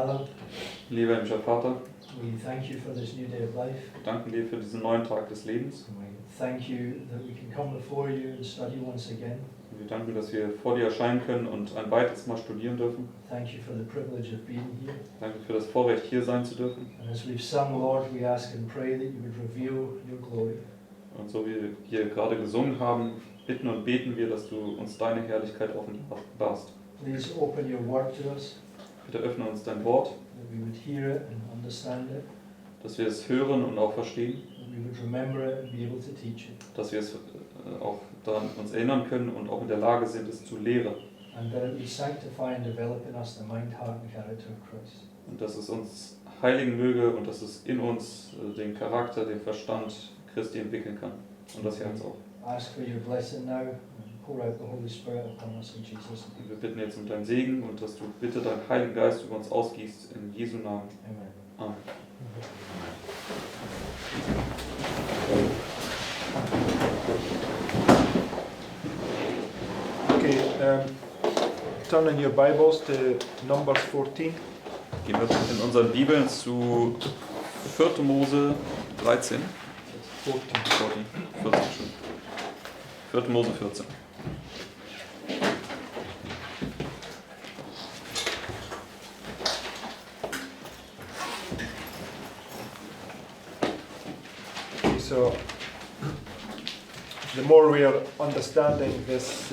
Father, Lieber himmlischer Vater, we thank you for this new day of life. wir danken dir für diesen neuen Tag des Lebens. And we thank you that we can come before you and study once again. Und wir danken, dass wir vor dir erscheinen können und ein weiteres Mal studieren dürfen. Thank you for the privilege of being here. Danke für das Vorrecht, hier sein zu dürfen. And as we've sung, Lord, we ask and pray that you would reveal your glory. Und so wie wir hier gerade gesungen haben, bitten und beten wir, dass du uns deine Herrlichkeit offenbarst. Please open your word to us, Bitte öffne uns dein Wort, that we would hear it and understand it, dass wir es hören und auch verstehen, that we would remember it and be able to teach it, dass wir es auch daran uns erinnern können und auch in der Lage sind, es zu lehren. and that it would sanctify and develop in us the mind, heart and character of Christ. Und dass es uns heiligen möge und dass es in uns den Charakter, den Verstand Christi entwickeln kann. Und das Herz auch. Ask for your blessing now and pour out the Holy Spirit upon us in Jesus' name. Und wir bitten jetzt um deinen Segen und dass du bitte deinen Heiligen Geist über uns ausgießt. In Jesu Namen. Amen. Amen. Okay, turn in your Bibles to Numbers 14. Gehen wir in unseren Bibeln zu 4. Mose 13. 14 schon. 4. Mose 14. Okay, so the more we are understanding this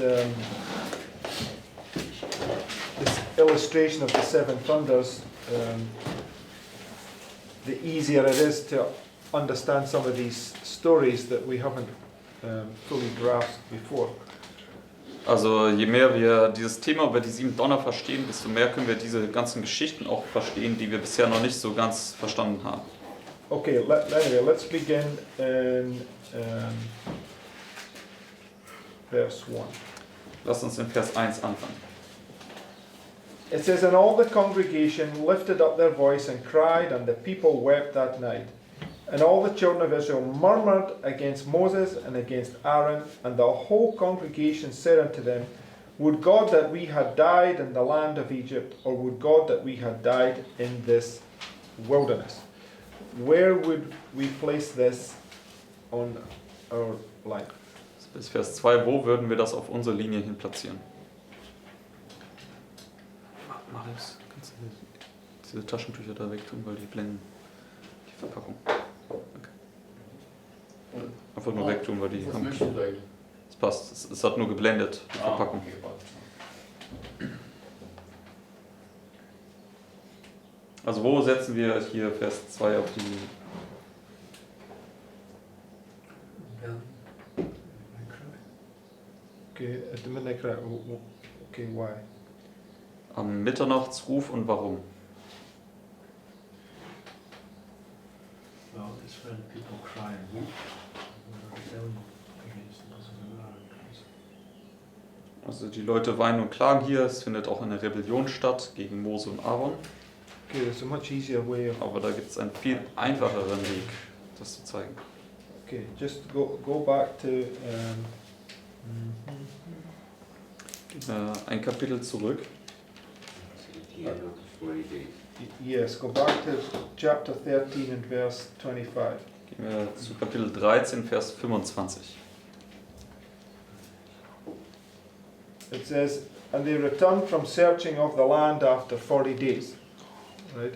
this illustration of the seven thunders, the easier it is to understand some of these stories that we haven't fully grasped before. Also je mehr wir dieses Thema über die 7 Donner verstehen, desto mehr können wir diese ganzen Geschichten auch verstehen, die wir bisher noch nicht so ganz verstanden haben. Okay, anyway, let's begin in verse 1. Lass uns in Vers 1 anfangen. It says, and all the congregation lifted up their voice and cried, and the people wept that night. And all the children of Israel murmured against Moses and against Aaron, and the whole congregation said unto them, would God that we had died in the land of Egypt, or would God that we had died in this wilderness? Where would we place this on our line? Bis Vers 2, wo würden wir das auf unsere Linie hin platzieren? Marius, kannst du diese Taschentücher da wegtun, weil die blenden die Verpackung. Okay. Einfach nur wegtun, weil die haben... Das passt, es hat nur geblendet, die Verpackung. Also wo setzen wir hier Vers 2 auf die... Okay, at the midnight cry. Okay, why? Am Mitternachtsruf und warum? Well, it's when people cry and weep. Rebellion against Moses and Aaron. Also die Leute weinen und klagen hier, es findet auch eine Rebellion statt gegen Mose und Aaron. Okay, there's a much easier way of... Aber da gibt es einen viel einfacheren Weg, das zu zeigen. Okay, just go back to... Ein Kapitel zurück. Yes, go back to chapter 13 and verse 25. Gehen wir zu Kapitel 13, Vers 25. It says, and they returned from searching of the land after 40 days. Right?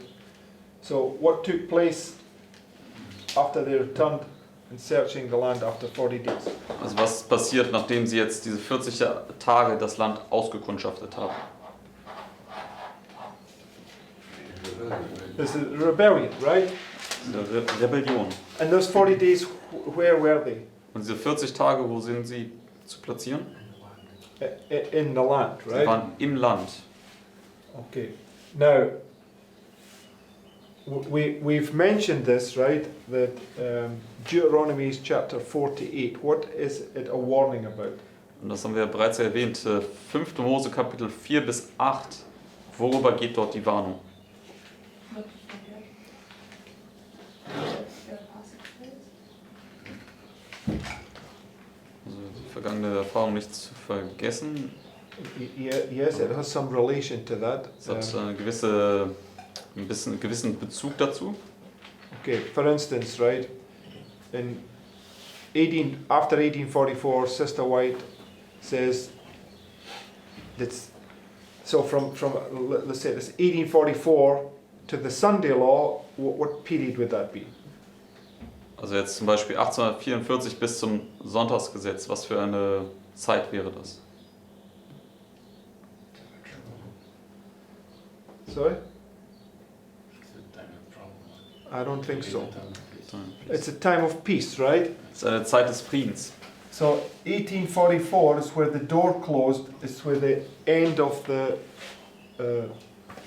So what took place after they returned and searching the land after 40 days? Also was passiert, nachdem sie jetzt diese 40 Tage das Land ausgekundschaftet haben? This is rebellion, right? Eine Rebellion. And those 40 days, where were they? Und diese 40 Tage, wo sind sie zu platzieren? In the land, Sie right? waren im Land. Okay. Now, we've mentioned this, right? That Deuteronomy is chapter 48. What is it a warning about? Und das haben wir bereits erwähnt. 5. Mose Kapitel 4 bis 8. Worüber geht dort die Warnung? Also die vergangene Erfahrung nicht zu vergessen. Yes, it has some relation to that. Es hat eine gewisse einen gewissen Bezug dazu. Okay, for instance, right, after 1844, Sister White says that's so from let's say this 1844 to the Sunday law. What period would that be? Also jetzt zum Beispiel 1844 bis zum Sonntagsgesetz. Was für eine Zeit wäre das? Sorry, It's a time of trouble. I don't think so. It's a time of peace. It's a time of peace, right? Es ist eine Zeit des Friedens. So 1844 is where the door closed. It's where the end of the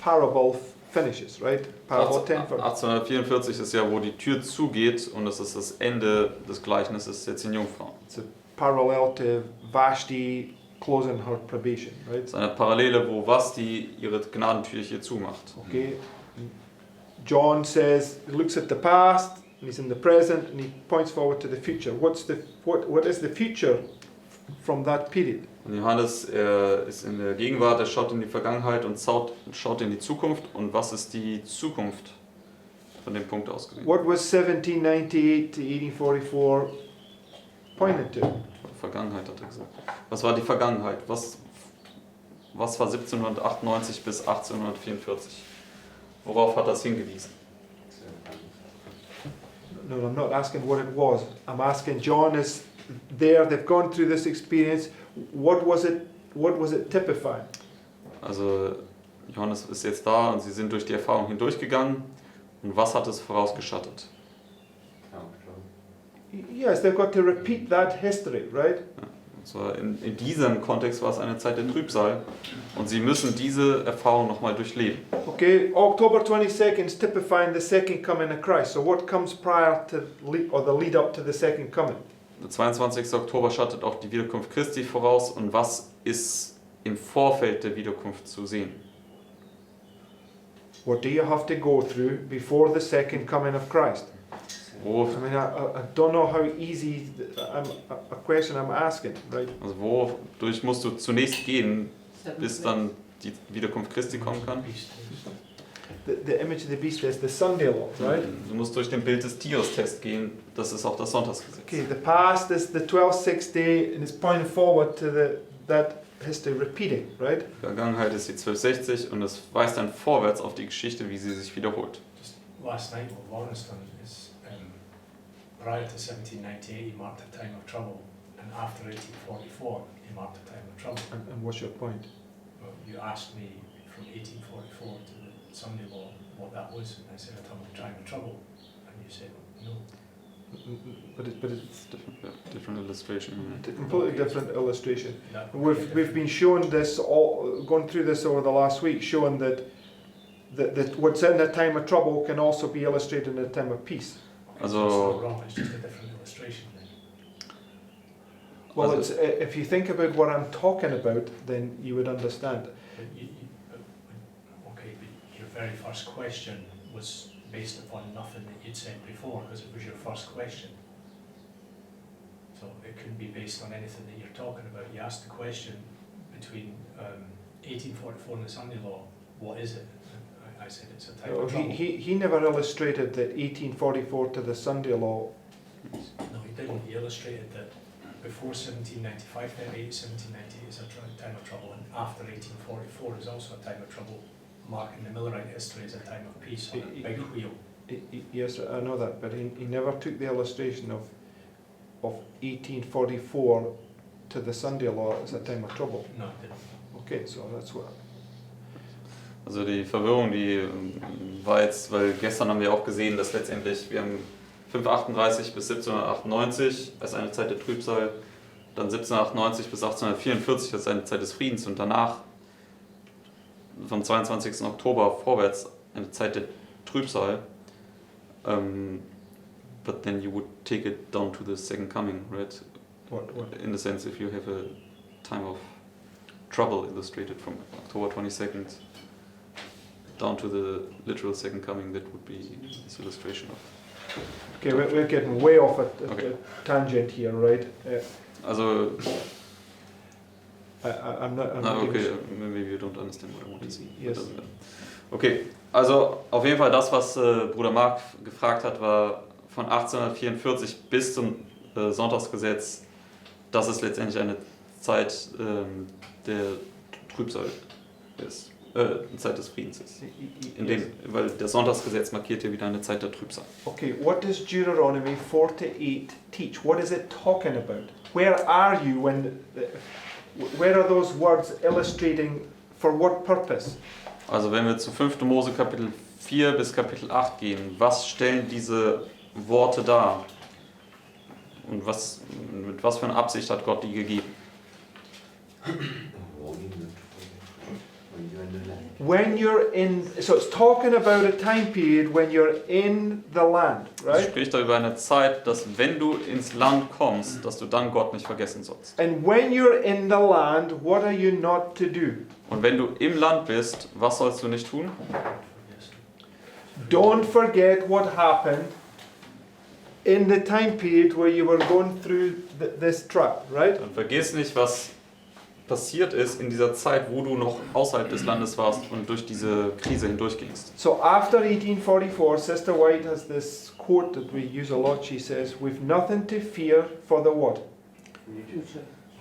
parable finishes, right? Parable 10. 1844 ist ja, wo die Tür zugeht und das ist das Ende des Gleichnisses der 10 Jungfrauen. It's a parallel to Vashti closing her probation, right? Das ist eine Parallele, wo Vashti ihre Gnadentür hier zumacht. Okay. John says he looks at the past and he's in the present and he points forward to the future. What is the future from that period? Und Johannes ist in der Gegenwart, er schaut in die Vergangenheit und schaut in die Zukunft. Und was ist die Zukunft von dem Punkt aus gesehen? What was 1798 to 1844 pointed to? Vergangenheit hat er gesagt. Was war die Vergangenheit? Was war 1798 bis 1844? Worauf hat das hingewiesen? No, I'm not asking what it was. I'm asking John is there. They've gone through this experience. What was it typifying? Also Johannes ist jetzt da und sie sind durch die Erfahrung hindurchgegangen. Und was hat es vorausgeschattet? Yes, they've got to repeat that history, right? Und zwar in diesem Kontext war es eine Zeit der Trübsal. Und sie müssen diese Erfahrung nochmal durchleben. Okay, October 22nd is typifying the second coming of Christ. So what comes prior to or the lead up to the second coming? Der 22. Oktober schattet auch die Wiederkunft Christi voraus. Und was ist im Vorfeld der Wiederkunft zu sehen? What do you have to go through before the second coming of Christ? Wo, I mean, I don't know how easy a question I'm asking, right? also wodurch musst du zunächst gehen, bis dann die Wiederkunft Christi kommen kann? The image of the beast is the Sunday law, right? Du musst durch den Bild des Tieres-Test gehen, das ist auch das Sonntagsgesetz. Okay, the past is the 1260 and it's pointing forward to that history repeating, right? Die Vergangenheit ist die 1260 und es weist dann vorwärts auf die Geschichte, wie sie sich wiederholt. Just last night, what Lawrence done is prior to 1798, he marked a time of trouble, and after 1844, he marked a time of trouble. And what's your point? Well, you asked me from 1844 to the Sunday law what that was, and I said a time of trouble, and you said no. But it's Different illustration. a completely different illustration. That We've been shown this gone through this over the last week, showing that what's in a time of trouble can also be illustrated in a time of peace. It's Also- not wrong, it's just a different illustration then. Well, Also- it's if you think about what I'm talking about, then you would understand. But okay, but your very first question was based upon nothing that you'd said before, because it was your first question. So it couldn't be based on anything that you're talking about. You asked the question between 1844 and the Sunday law, what is it? I said it's a type of trouble. He never illustrated that 1844 to the Sunday law. No, he didn't. He illustrated that before 1795, 1798 is a time of trouble, and after 1844 is also a time of trouble, marking the Millerite history as a time of peace on a big wheel. Yes, I know that, but he never took the illustration of 1844 to the Sunday law as a time of trouble. No, it didn't. Okay, so that's what. Also die Verwirrung, die war jetzt, weil gestern haben wir auch gesehen, dass letztendlich wir haben 538 bis 1798 als eine Zeit der Trübsal, dann 1798 bis 1844 als eine Zeit des Friedens und danach vom 22. Oktober vorwärts eine Zeit der Trübsal. But then you would take it down to the second coming, right? What? In the sense, if you have a time of trouble illustrated from October 22nd down to the literal second coming, that would be this illustration of. Okay, we're getting way off a Okay. tangent here, right? Also, I'm not. okay, maybe you don't understand what I want to say. Yes. Doesn't matter. Okay, also auf jeden Fall das, was Bruder Mark gefragt hat, war von 1844 bis zum Sonntagsgesetz, dass es letztendlich eine Zeit der Trübsal ist, eine Zeit des Friedens ist. Weil das Sonntagsgesetz markiert ja wieder eine Zeit der Trübsal. Okay, what does Deuteronomy 4-8 teach? What is it talking about? Where are you where are those words illustrating for what purpose? Also wenn wir zu 5. Mose Kapitel 4 bis Kapitel 8 gehen, was stellen diese Worte dar? Und mit was für einer Absicht hat Gott die gegeben? When you're so it's talking about a time period when you're in the land, Es right? spricht da über eine Zeit, dass wenn du ins Land kommst, dass du dann Gott nicht vergessen sollst. And when you're in the land, what are you not to do? Und wenn du im Land bist, was sollst du nicht tun? Don't forget what happened in the time period where you were going through this trap, right? Dann vergiss nicht, was passiert ist in dieser Zeit, wo du noch außerhalb des Landes warst und durch diese Krise hindurchgingst. So after 1844, Sister White has this quote that we use a lot. She says, "We've nothing to fear for the what?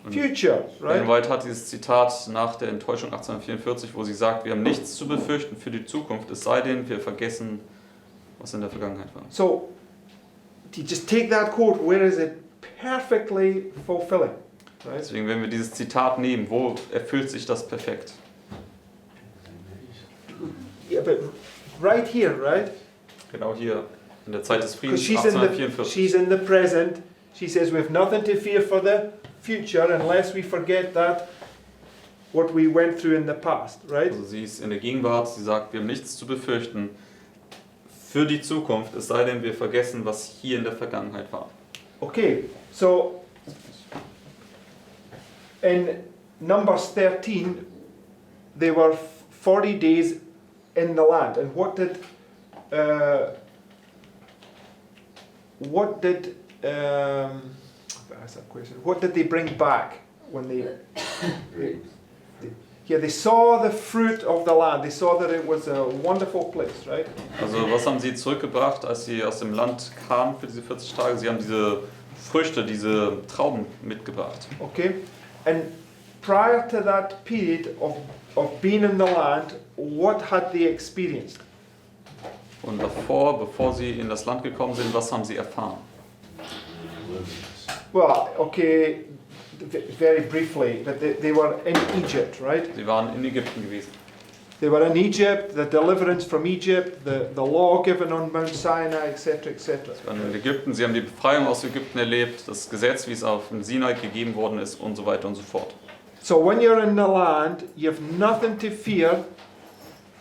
Future, Ellen right?" White hat dieses Zitat nach der Enttäuschung 1844, wo sie sagt, wir haben nichts zu befürchten für die Zukunft, es sei denn, wir vergessen, was in der Vergangenheit war. So, to just take that quote, where is it perfectly fulfilling, right? Deswegen, wenn wir dieses Zitat nehmen, wo erfüllt sich das perfekt? Yeah, but right here, right? Genau hier, in der Zeit des Because Friedens she's in the present. She says we've nothing to fear for the future unless we forget that what we went through in the past, right? Also sie ist in der Gegenwart, sie sagt, wir haben nichts zu befürchten für die Zukunft, es sei denn, wir vergessen, was hier in der Vergangenheit war. Okay, so in Numbers 13, they were 40 days in the land, and what did that's a question. What did they bring back when they they saw the fruit of the land. They saw that it was a wonderful place, right? Also was haben sie zurückgebracht, als sie aus dem Land kamen für diese 40 Tage? Sie haben diese Früchte, diese Trauben mitgebracht. Okay, and prior to that period of being in the land, what had they experienced? Und davor, bevor sie in das Land gekommen sind, was haben sie erfahren? Well, okay, very briefly, but they were in Egypt, right? Sie waren in Ägypten gewesen. They were in Egypt, the deliverance from Egypt, the law given on Mount Sinai, etc., etc. Sie waren in Ägypten, sie haben die Befreiung aus Ägypten erlebt, das Gesetz, wie es auf dem Sinai gegeben worden ist und so weiter und so fort. So when you're in the land, you have nothing to fear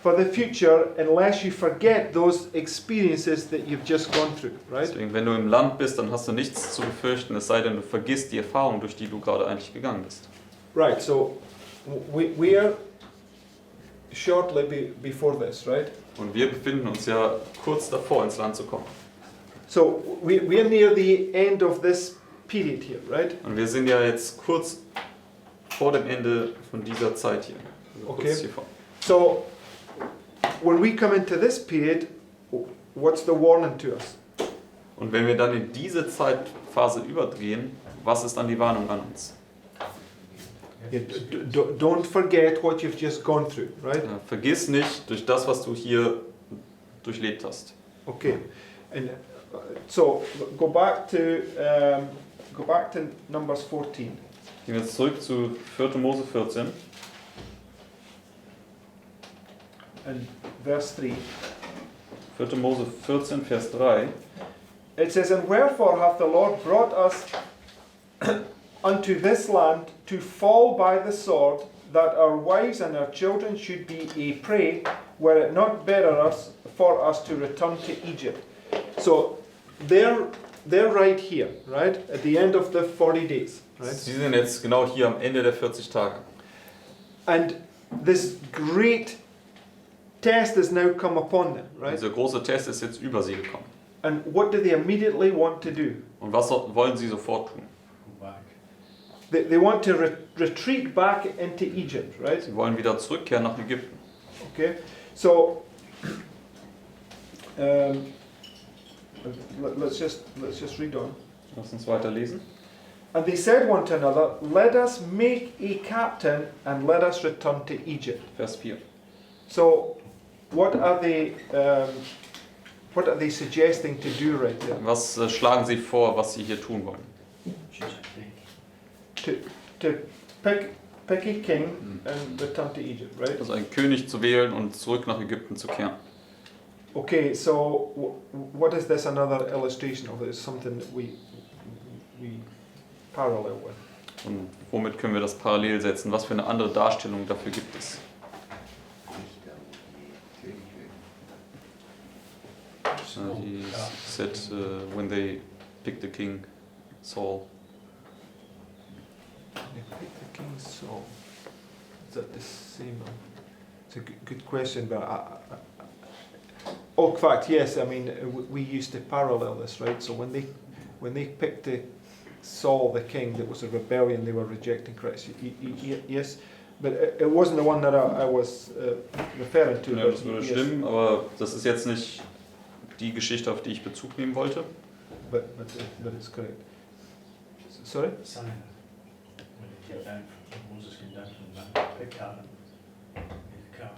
for the future unless you forget those experiences that you've just gone through, right? Deswegen, wenn du im Land bist, dann hast du nichts zu befürchten, es sei denn, du vergisst die Erfahrung, durch die du gerade eigentlich gegangen bist. Right, so we are shortly before this, right? Und wir befinden uns ja kurz davor, ins Land zu kommen. So we're near the end of this period here, right? Und wir sind ja jetzt kurz vor dem Ende von dieser Zeit hier. Also Okay. kurz hiervor. So when we come into this period, what's the warning to us? Und wenn wir dann in diese Zeitphase übergehen, was ist dann die Warnung an uns? Don't forget what you've just gone through, right? Ja, vergiss nicht durch das, was du hier durchlebt hast. Okay, and so go back to Numbers 14. Gehen wir jetzt zurück zu 4. Mose 14 and verse 3. 4. Mose 14, Vers 3. It says, "And wherefore hath the Lord brought us unto this land to fall by the sword, that our wives and our children should be a prey, were it not better for us to return to Egypt." So they're right here, right? At the end of the 40 days, right? Sie sind jetzt genau hier am Ende der 40 Tage. And this great test has now come upon them, right? Dieser große Test ist jetzt über sie gekommen. And what do they immediately want to do? Und was wollen sie sofort tun? Go back. They want to retreat back into Egypt, right? Sie wollen wieder zurückkehren nach Ägypten. Okay. So let's just read on. Lass uns weiterlesen. And they said one to another, let us make a captain and let us return to Egypt. Vers 4. So what are they suggesting to do right there? Was schlagen Sie vor, was Sie hier tun wollen? Choose a king. To pick a king and return to Egypt, right? Also einen König zu wählen und zurück nach Ägypten zu kehren. Okay, so what is this another illustration of? It's something that we parallel with. Und womit können wir das parallel setzen? Was für eine andere Darstellung dafür gibt es? He said when they picked the king, Saul. They picked the king Saul. Is that the same? It's a good question, but in fact, yes. I mean, we used to parallel this, right? So when they picked the Saul the king, that was a rebellion. They were rejecting Christ. Yes, but it wasn't the one that I was referring to. Ja, das würde stimmen, aber das ist jetzt nicht die Geschichte, auf die ich Bezug nehmen wollte. But it's correct. Sorry? Simon, when he came down, when Moses came down from the mountain, picked Aaron, made the calf.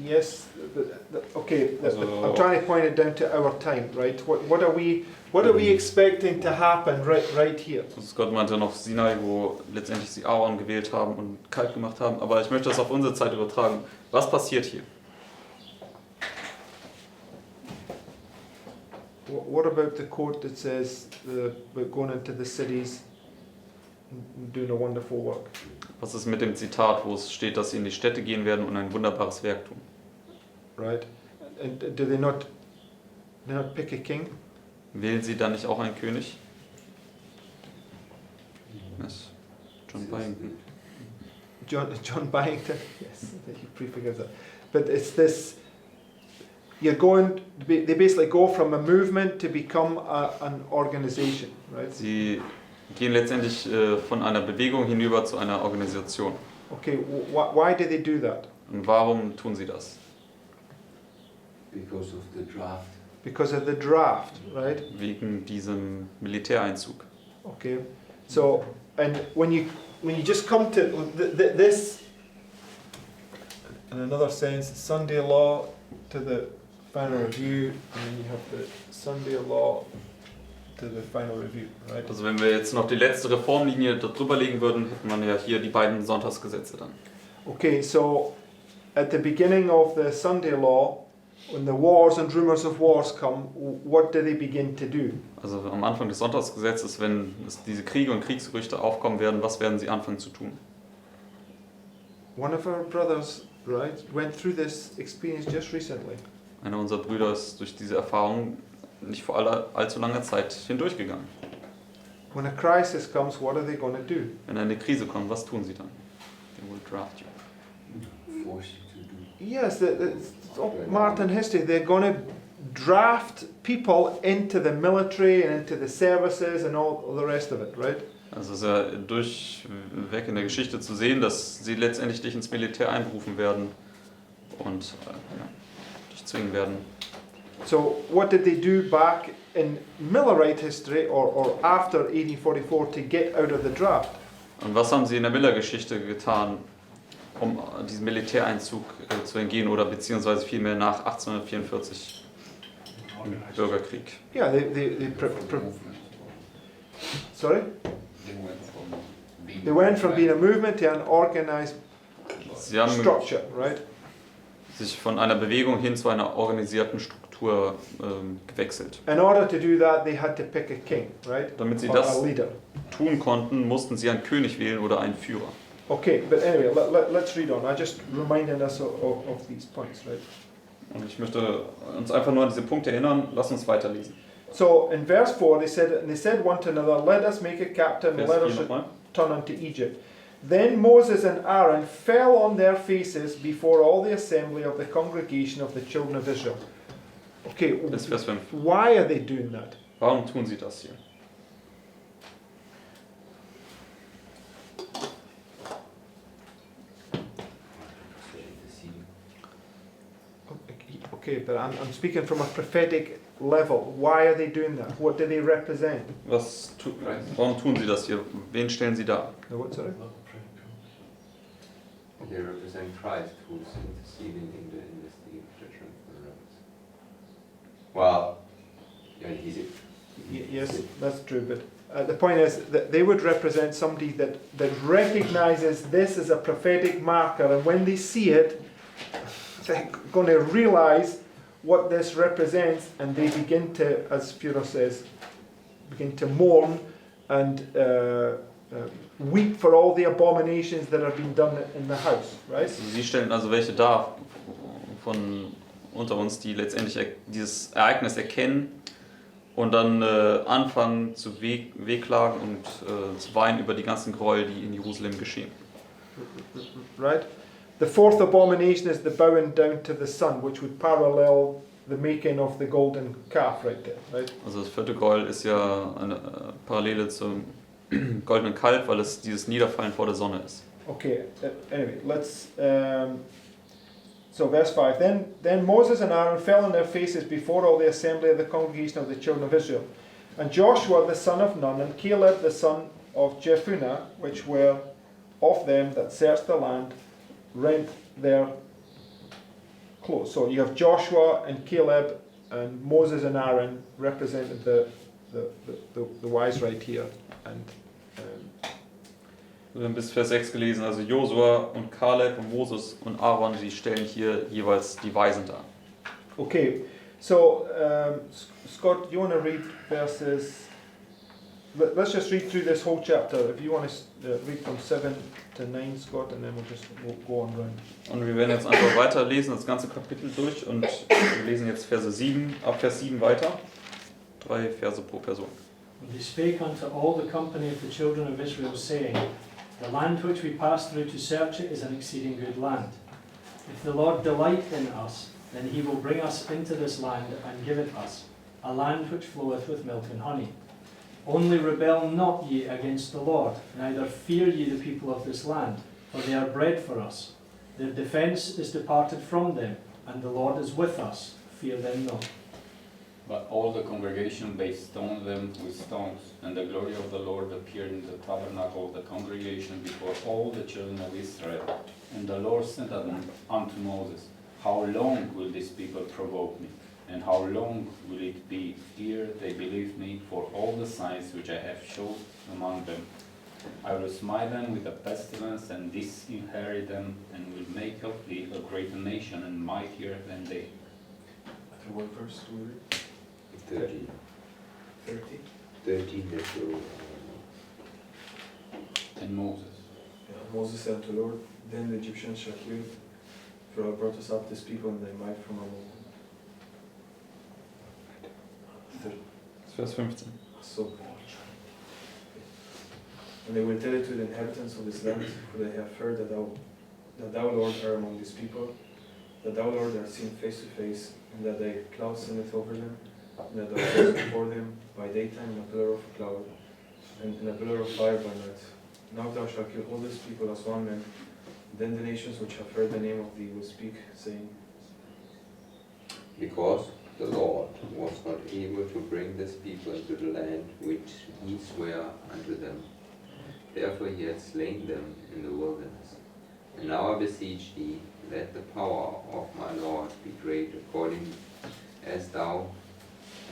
Yes. Okay. Also- I'm trying to point it down to our time, right? What are we expecting to happen right here? Das Gott meinte noch Sinai, wo letztendlich sie Aaron gewählt haben und kalt gemacht haben. Aber ich möchte das auf unsere Zeit übertragen. Was passiert hier? What about the quote that says we're going into the cities and doing a wonderful work? Was ist mit dem Zitat, wo es steht, dass sie in die Städte gehen werden und ein wunderbares Werk tun? Right? And do they not pick a king? Wählen sie dann nicht auch einen König? Yes. John Byington. John Byington. Yes, he prefigures that. But it's this. They basically go from a movement to become an organization, right? Sie gehen letztendlich von einer Bewegung hinüber zu einer Organisation. Okay, why do they do that? Und warum tun sie das? Because of the draft. Because of the draft, right? Wegen diesem Militäreinzug. Okay, so and when you just come to this, in another sense, Sunday law to the final review, and then you have the Sunday law to the final review, right? Also wenn wir jetzt noch die letzte Reformlinie drüber legen würden, hätten wir ja hier die beiden Sonntagsgesetze dann. Okay, so at the beginning of the Sunday law, when the wars and rumors of wars come, what do they begin to do? Also am Anfang des Sonntagsgesetzes, wenn diese Kriege und Kriegsgerüchte aufkommen werden, was werden sie anfangen zu tun? One of our brothers, right, went through this experience just recently. Einer unserer Brüder ist durch diese Erfahrung nicht vor allzu langer Zeit hindurchgegangen. When a crisis comes, what are they going to do? Wenn eine Krise kommt, was tun sie dann? They will draft you. Force you to do. Yes, it's Martin history. They're going to draft people into the military and into the services and all the rest of it, right? Also es ist ja durchweg in der Geschichte zu sehen, dass sie letztendlich dich ins Militär einberufen werden und dich zwingen werden. So what did they do back in Millerite history or after 1844 to get out of the draft? Und was haben sie in der Miller-Geschichte getan, um diesem Militäreinzug zu entgehen oder beziehungsweise vielmehr nach 1844 im Bürgerkrieg? Yeah, sorry? They went from being a movement to an organized Sie haben structure, right? sich von einer Bewegung hin zu einer organisierten Struktur gewechselt. In order to do that, they had to pick a king, right? Damit sie Or das a leader. tun konnten, mussten sie einen König wählen oder einen Führer. Okay, but anyway, let's read on. I just reminded us of these points, right? Und ich möchte uns einfach nur an diese Punkte erinnern. Lass uns weiterlesen. So in verse 4, they said one to another, let us make a captain, Vers let 4 us nochmal. return unto Egypt. Then Moses and Aaron fell on their faces before all the assembly of the congregation of the children of Israel. Okay, Das ist Vers 5. why are they doing that? Warum tun sie das hier? Okay, but I'm speaking from a prophetic level. Why are they doing that? What do they represent? Warum tun sie das hier? Wen stellen sie dar? No, what, sorry? They represent Christ who's interceding in the judgment for the rebels. Well, yeah, Yes, that's true, but the point is that they would represent somebody that recognizes this as a prophetic marker, and when they see it, they're going to realize what this represents, and they begin to, as Führer says, begin to mourn and weep for all the abominations that have been done in the house, right? Sie stellen also welche dar von unter uns, die letztendlich dieses Ereignis erkennen und dann anfangen zu wehklagen und zu weinen über die ganzen Gräuel, die in Jerusalem geschehen. Right? The fourth abomination is the bowing down to the sun, which would parallel the making of the golden calf right there, right? Also das vierte Gräuel ist ja eine Parallele zum goldenen Kalb, weil es dieses Niederfallen vor der Sonne ist. Okay, anyway, let's, so verse 5, then Moses and Aaron fell on their faces before all the assembly of the congregation of the children of Israel. And Joshua the son of Nun, and Caleb the son of Jephunneh, which were of them that searched the land, rent their clothes. So you have Joshua and Caleb and Moses and Aaron represented the wise right here. And Wir haben bis Vers 6 gelesen, also Josua und Kaleb und Moses und Aaron, die stellen hier jeweils die Weisen dar. okay, so Scott, do you want to read verses? Let's just read through this whole chapter. If you want to read from 7 to 9, Scott, and then we'll go on round. Und wir werden jetzt einfach weiterlesen, das ganze Kapitel durch, und wir lesen jetzt Verse 7, ab Vers 7 weiter. 3 Verse pro Person. And he spake unto all the company of the children of Israel, saying, The land which we passed through to search it is an exceeding good land. If the Lord delight in us, then he will bring us into this land and give it us, a land which floweth with milk and honey. Only rebel not ye against the Lord, neither fear ye the people of this land, for they are bread for us. Their defence is departed from them, and the Lord is with us. Fear them not. But all the congregation they stoned them with stones, and the glory of the Lord appeared in the tabernacle of the congregation before all the children of Israel. And the Lord said unto Moses, How long will this people provoke me? And how long will it be ere they believe me for all the signs which I have showed among them? I will smite them with a pestilence and disinherit them, and will make of thee a greater nation and mightier than they. After what verse do we read? 13. 30? 13 that will, And Moses. Yeah, Moses said to the Lord, Then the Egyptians shall kill, for thou brought us up this people and thy might from among them. Vers 15. So, and they will tell it to the inhabitants of this land, for they have heard that thou, Lord, art among these people, that thou, Lord, art seen face to face, and that thy cloud sendeth over them, and that thou goest before them by daytime in a pillar of cloud, and in a pillar of fire by night. Now thou shalt kill all these people as one man. Then the nations which have heard the name of thee will speak, saying, because the Lord was not able to bring this people into the land which he sware unto them. Therefore he hath slain them in the wilderness. And now I beseech thee, let the power of my Lord be great according as thou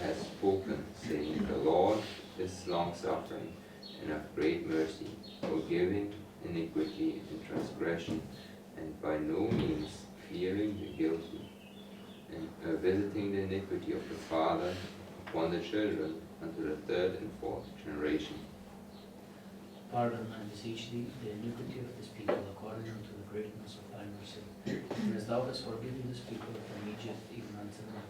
hast spoken, saying, The Lord is long-suffering and of great mercy, forgiving iniquity and transgression, and by no means fearing the guilty, and visiting the iniquity of the father upon the children unto the third and fourth generation. Pardon, I beseech thee, the iniquity of this people according unto the greatness of thy mercy. And as thou hast forgiven this people from Egypt, even unto now.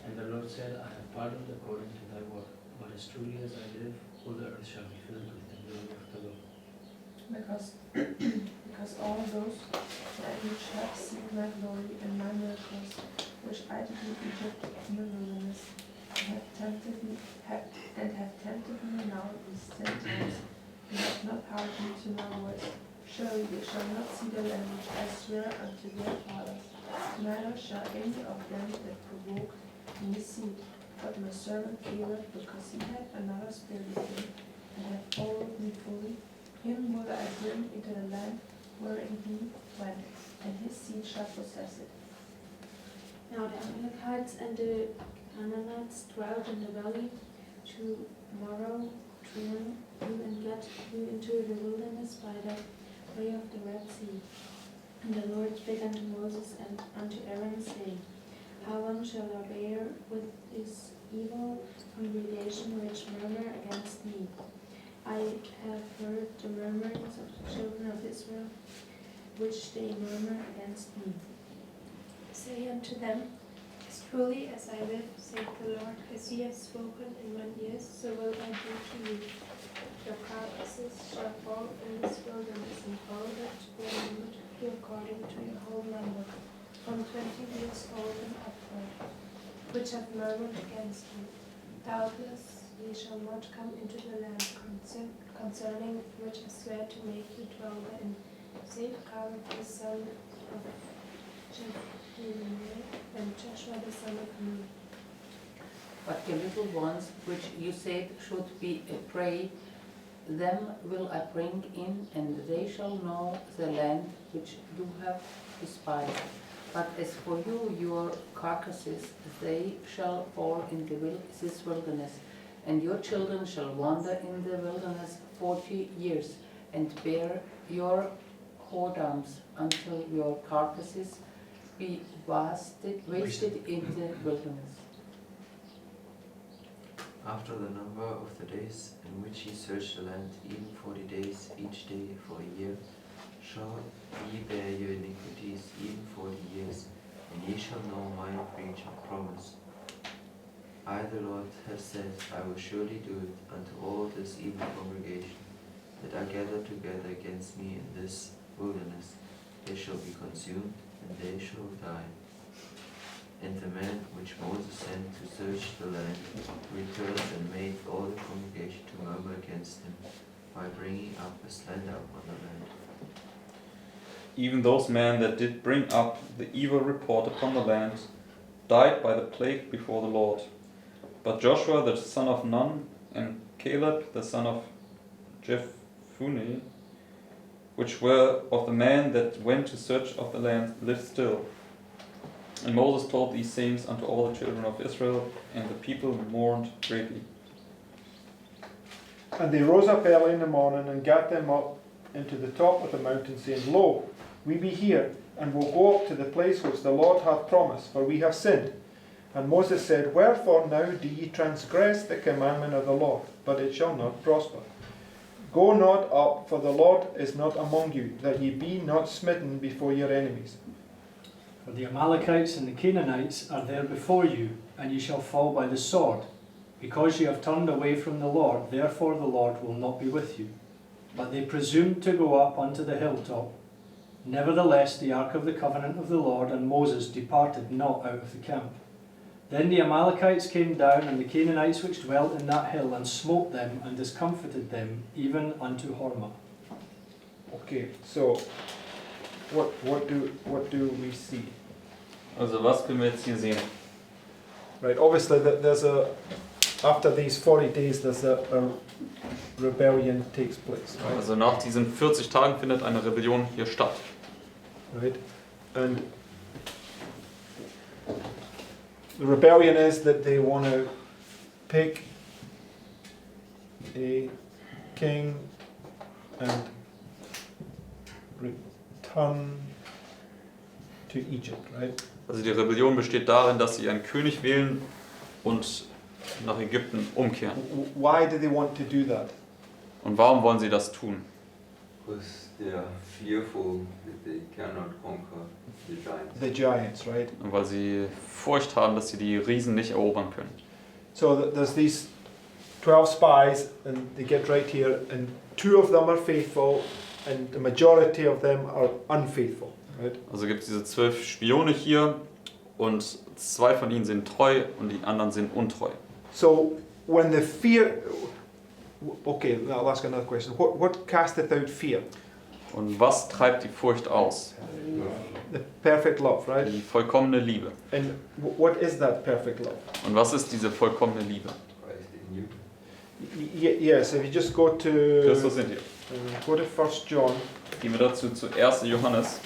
And the Lord said, I have pardoned according to thy word. But as truly as I live, all the earth shall be filled with the glory of the Lord. Because all those which have seen my glory and my miracles, which I did in Egypt in the wilderness, have tempted me now these 10 times, and have not hearkened to my voice. Surely they shall not see the land which I swear unto their fathers, Neither shall any of them that provoke me see, but my servant Caleb, because he had another spirit in him, and hath followed me fully, him will I bring into the land wherein he went, and his seed shall possess it. Now the Amalekites and the Canaanites dwelt in the valley. Tomorrow turn you and get you into the wilderness by the way of the Red Sea. And the Lord spake unto Moses and unto Aaron, saying, How long shall I bear with this evil congregation which murmur against me? I have heard the murmurings of the children of Israel, which they murmur against me. Say unto them, As truly as I live, saith the Lord, as ye have spoken in mine ears, so will I do to you. Your carcasses shall fall in this wilderness, and all that were numbered of you according to your whole number, from 20 years old and upward, which have murmured against me. Doubtless ye shall not come into the land concerning which I swear to make you dwell therein, save Caleb the son of Jephunneh and Joshua the son of Nun. But the little ones which you said should be a prey, them will I bring in, and they shall know the land which you have despised. But as for you, your carcasses, they shall fall in this wilderness, and your children shall wander in the wilderness 40 years, and bear your whoredoms until your carcasses be wasted in the wilderness. After the number of the days in which ye search the land, even 40 days, each day for a year, shall ye bear your iniquities even 40 years, and ye shall know my breach of promise. I, the Lord, have said, I will surely do it unto all this evil congregation that are gathered together against me in this wilderness. They shall be consumed, and they shall die. And the man which Moses sent to search the land returned and made all the congregation to murmur against him by bringing up a slander upon the land. Even those men that did bring up the evil report upon the land died by the plague before the Lord. But Joshua the son of Nun and Caleb the son of Jephunneh, which were of the men that went to search of the land, lived still. And Moses told these things unto all the children of Israel, and the people mourned greatly. And they rose up early in the morning and gat them up into the top of the mountain, saying, Lo, we be here, and will go up to the place which the Lord hath promised, for we have sinned. And Moses said, Wherefore now do ye transgress the commandment of the Lord? But it shall not prosper. Go not up, for the Lord is not among you, that ye be not smitten before your enemies. For the Amalekites and the Canaanites are there before you, and ye shall fall by the sword. Because ye have turned away from the Lord, therefore the Lord will not be with you. But they presumed to go up unto the hilltop. Nevertheless, the ark of the covenant of the Lord and Moses departed not out of the camp. Then the Amalekites came down, and the Canaanites which dwelt in that hill, and smote them, and discomfited them, even unto Hormah. Okay, so what do we see? Also was können wir jetzt hier sehen? Right, obviously there's after these 40 days there's a rebellion takes place, right? Also nach diesen 40 Tagen findet eine Rebellion hier statt. Right, and the rebellion is that they want to pick a king and return to Egypt, right? Also die Rebellion besteht darin, dass sie einen König wählen und nach Ägypten umkehren. Why do they want to do that? Und warum wollen sie das tun? Because they are fearful that they cannot conquer the giants. The giants, right? Und weil sie Furcht haben, dass sie die Riesen nicht erobern können. So there's these 12 spies, and they get right here, and 2 of them are faithful, and the majority of them are unfaithful, right? Also gibt es diese 12 Spione hier und 2 von ihnen sind treu und die anderen sind untreu. So when the fear, okay, now I'll ask another question. What casteth out fear? Und was treibt die Furcht aus? The perfect love, right? Die vollkommene Liebe. And what is that perfect love? Und was ist diese vollkommene Liebe? Christ in you. Yes, if you just go to Christus in dir. go to 1 John, Gehen wir dazu zu 1. Johannes.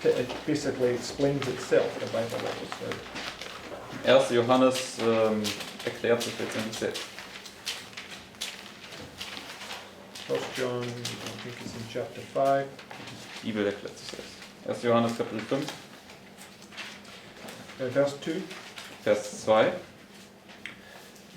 it basically explains itself, the Bible letters, right? 1. Johannes erklärt sich letztendlich selbst. 1 John, I think it's in chapter 5. Die Bibel erklärt sich selbst. 1. Johannes Kapitel 5, Verse 2. Vers 2.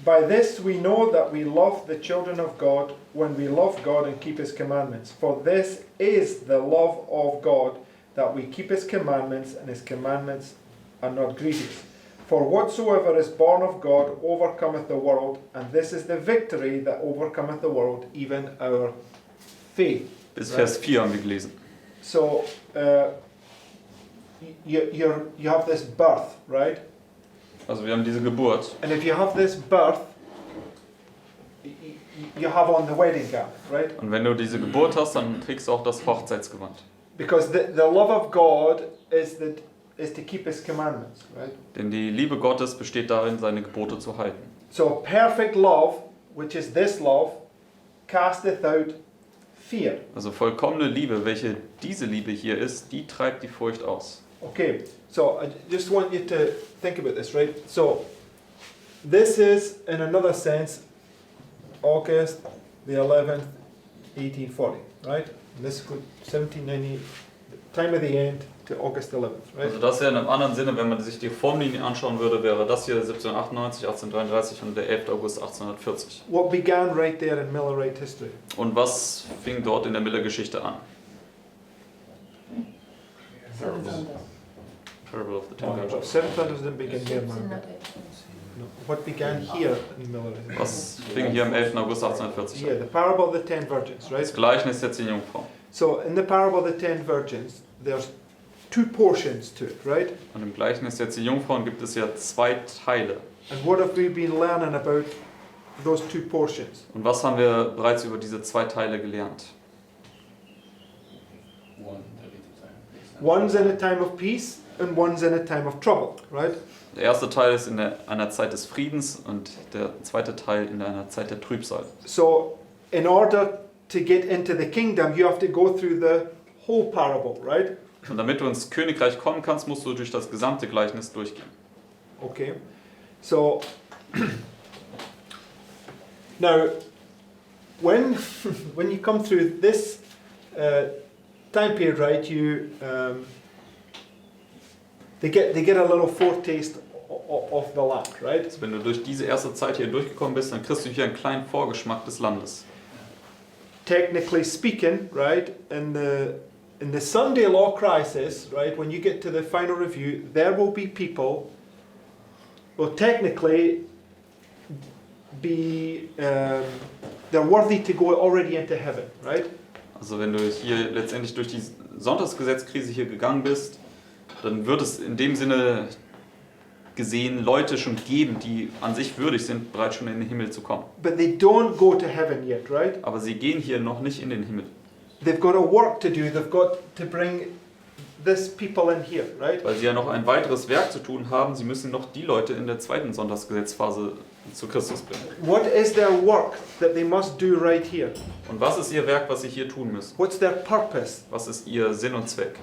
By this we know that we love the children of God when we love God and keep His commandments. For this is the love of God, that we keep His commandments, and His commandments are not grievous. For whatsoever is born of God overcometh the world, and this is the victory that overcometh the world, even our faith. Bis Vers 4 haben wir gelesen. So you have this birth, right? Also wir haben diese Geburt. And if you have this birth, you have on the wedding gown, right? Und wenn du diese Geburt hast, dann trägst du auch das Hochzeitsgewand. Because the love of God is to keep His commandments, right? Denn die Liebe Gottes besteht darin, seine Gebote zu halten. So perfect love, which is this love, casteth out fear. Also vollkommene Liebe, welche diese Liebe hier ist, die treibt die Furcht aus. Okay, so I just want you to think about this, right? So this is, in another sense, August the 11th, 1840, right? And this is 1790, time of the end to August 11th, right? Also das hier in einem anderen Sinne, wenn man sich die Formlinien anschauen würde, wäre das hier 1798, 1833 und der 11. August 1840. What began right there in Millerite history? Und was fing dort in der Miller-Geschichte an? Parable of the Ten Virgins. Seven thunders didn't begin here, man. No. What began here in Millerite? Was fing hier am 11. August 1840 Yeah, an? the parable of the 10 virgins, right? Das Gleichnis der 10 Jungfrauen. So in the parable of the 10 virgins, there's two portions to it, right? Und im Gleichnis der 10 Jungfrauen gibt es ja 2 Teile. And what have we been learning about those two portions? Und was haben wir bereits über diese 2 Teile gelernt? One's in a time of peace and one's in a time of trouble, right? Der erste Teil ist in einer Zeit des Friedens und der zweite Teil in einer Zeit der Trübsal. So in order to get into the kingdom, you have to go through the whole parable, right? Und damit du ins Königreich kommen kannst, musst du durch das gesamte Gleichnis durchgehen. Okay. So now when you come through this time period, right, you they get a little foretaste of the land, right? Also wenn du durch diese erste Zeit hier durchgekommen bist, dann kriegst du hier einen kleinen Vorgeschmack des Landes. Technically speaking, right, in the Sunday law crisis, right, when you get to the final review, there will be people will technically be they're worthy to go already into heaven, right? Also wenn du hier letztendlich durch die Sonntagsgesetzkrise hier gegangen bist, dann wird es in dem Sinne gesehen Leute schon geben, die an sich würdig sind, bereits schon in den Himmel zu kommen. But they don't go to heaven yet, right? Aber sie gehen hier noch nicht in den Himmel. They've got a work to do. They've got to bring this people in here, right? Weil sie ja noch ein weiteres Werk zu tun haben. Sie müssen noch die Leute in der zweiten Sonntagsgesetzphase zu Christus bringen. What is their work that they must do right here? Und was ist ihr Werk, was sie hier tun müssen? What's their purpose? Was ist ihr Sinn und Zweck?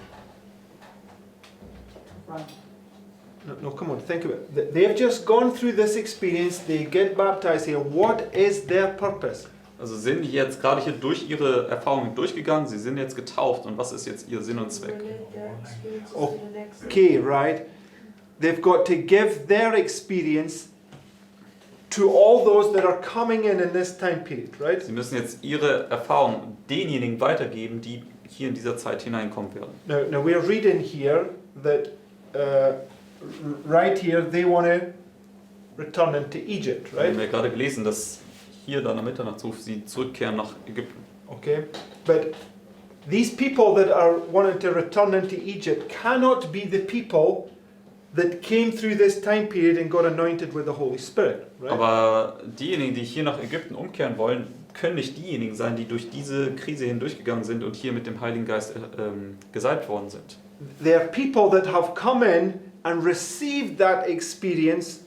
No, come on, think of it. They've just gone through this experience. They get baptized here. What is their purpose? Also sind die jetzt gerade hier durch ihre Erfahrungen durchgegangen, sie sind jetzt getauft und was ist jetzt ihr Sinn und Zweck? Okay, right. They've got to give their experience to all those that are coming in this time period, right? Sie müssen jetzt ihre Erfahrungen denjenigen weitergeben, die hier in dieser Zeit hineinkommen werden. Now we're reading here that right here they want to return into Egypt, Wir haben right? ja gerade gelesen, dass hier dann am Mitternachtsruf sie zurückkehren nach Ägypten. Okay, but these people that are wanting to return into Egypt cannot be the people that came through this time period and got anointed with the Holy Spirit, right? Aber diejenigen, die hier nach Ägypten umkehren wollen, können nicht diejenigen sein, die durch diese Krise hindurchgegangen sind und hier mit dem Heiligen Geist gesalbt worden sind. They are people that have come in and received that experience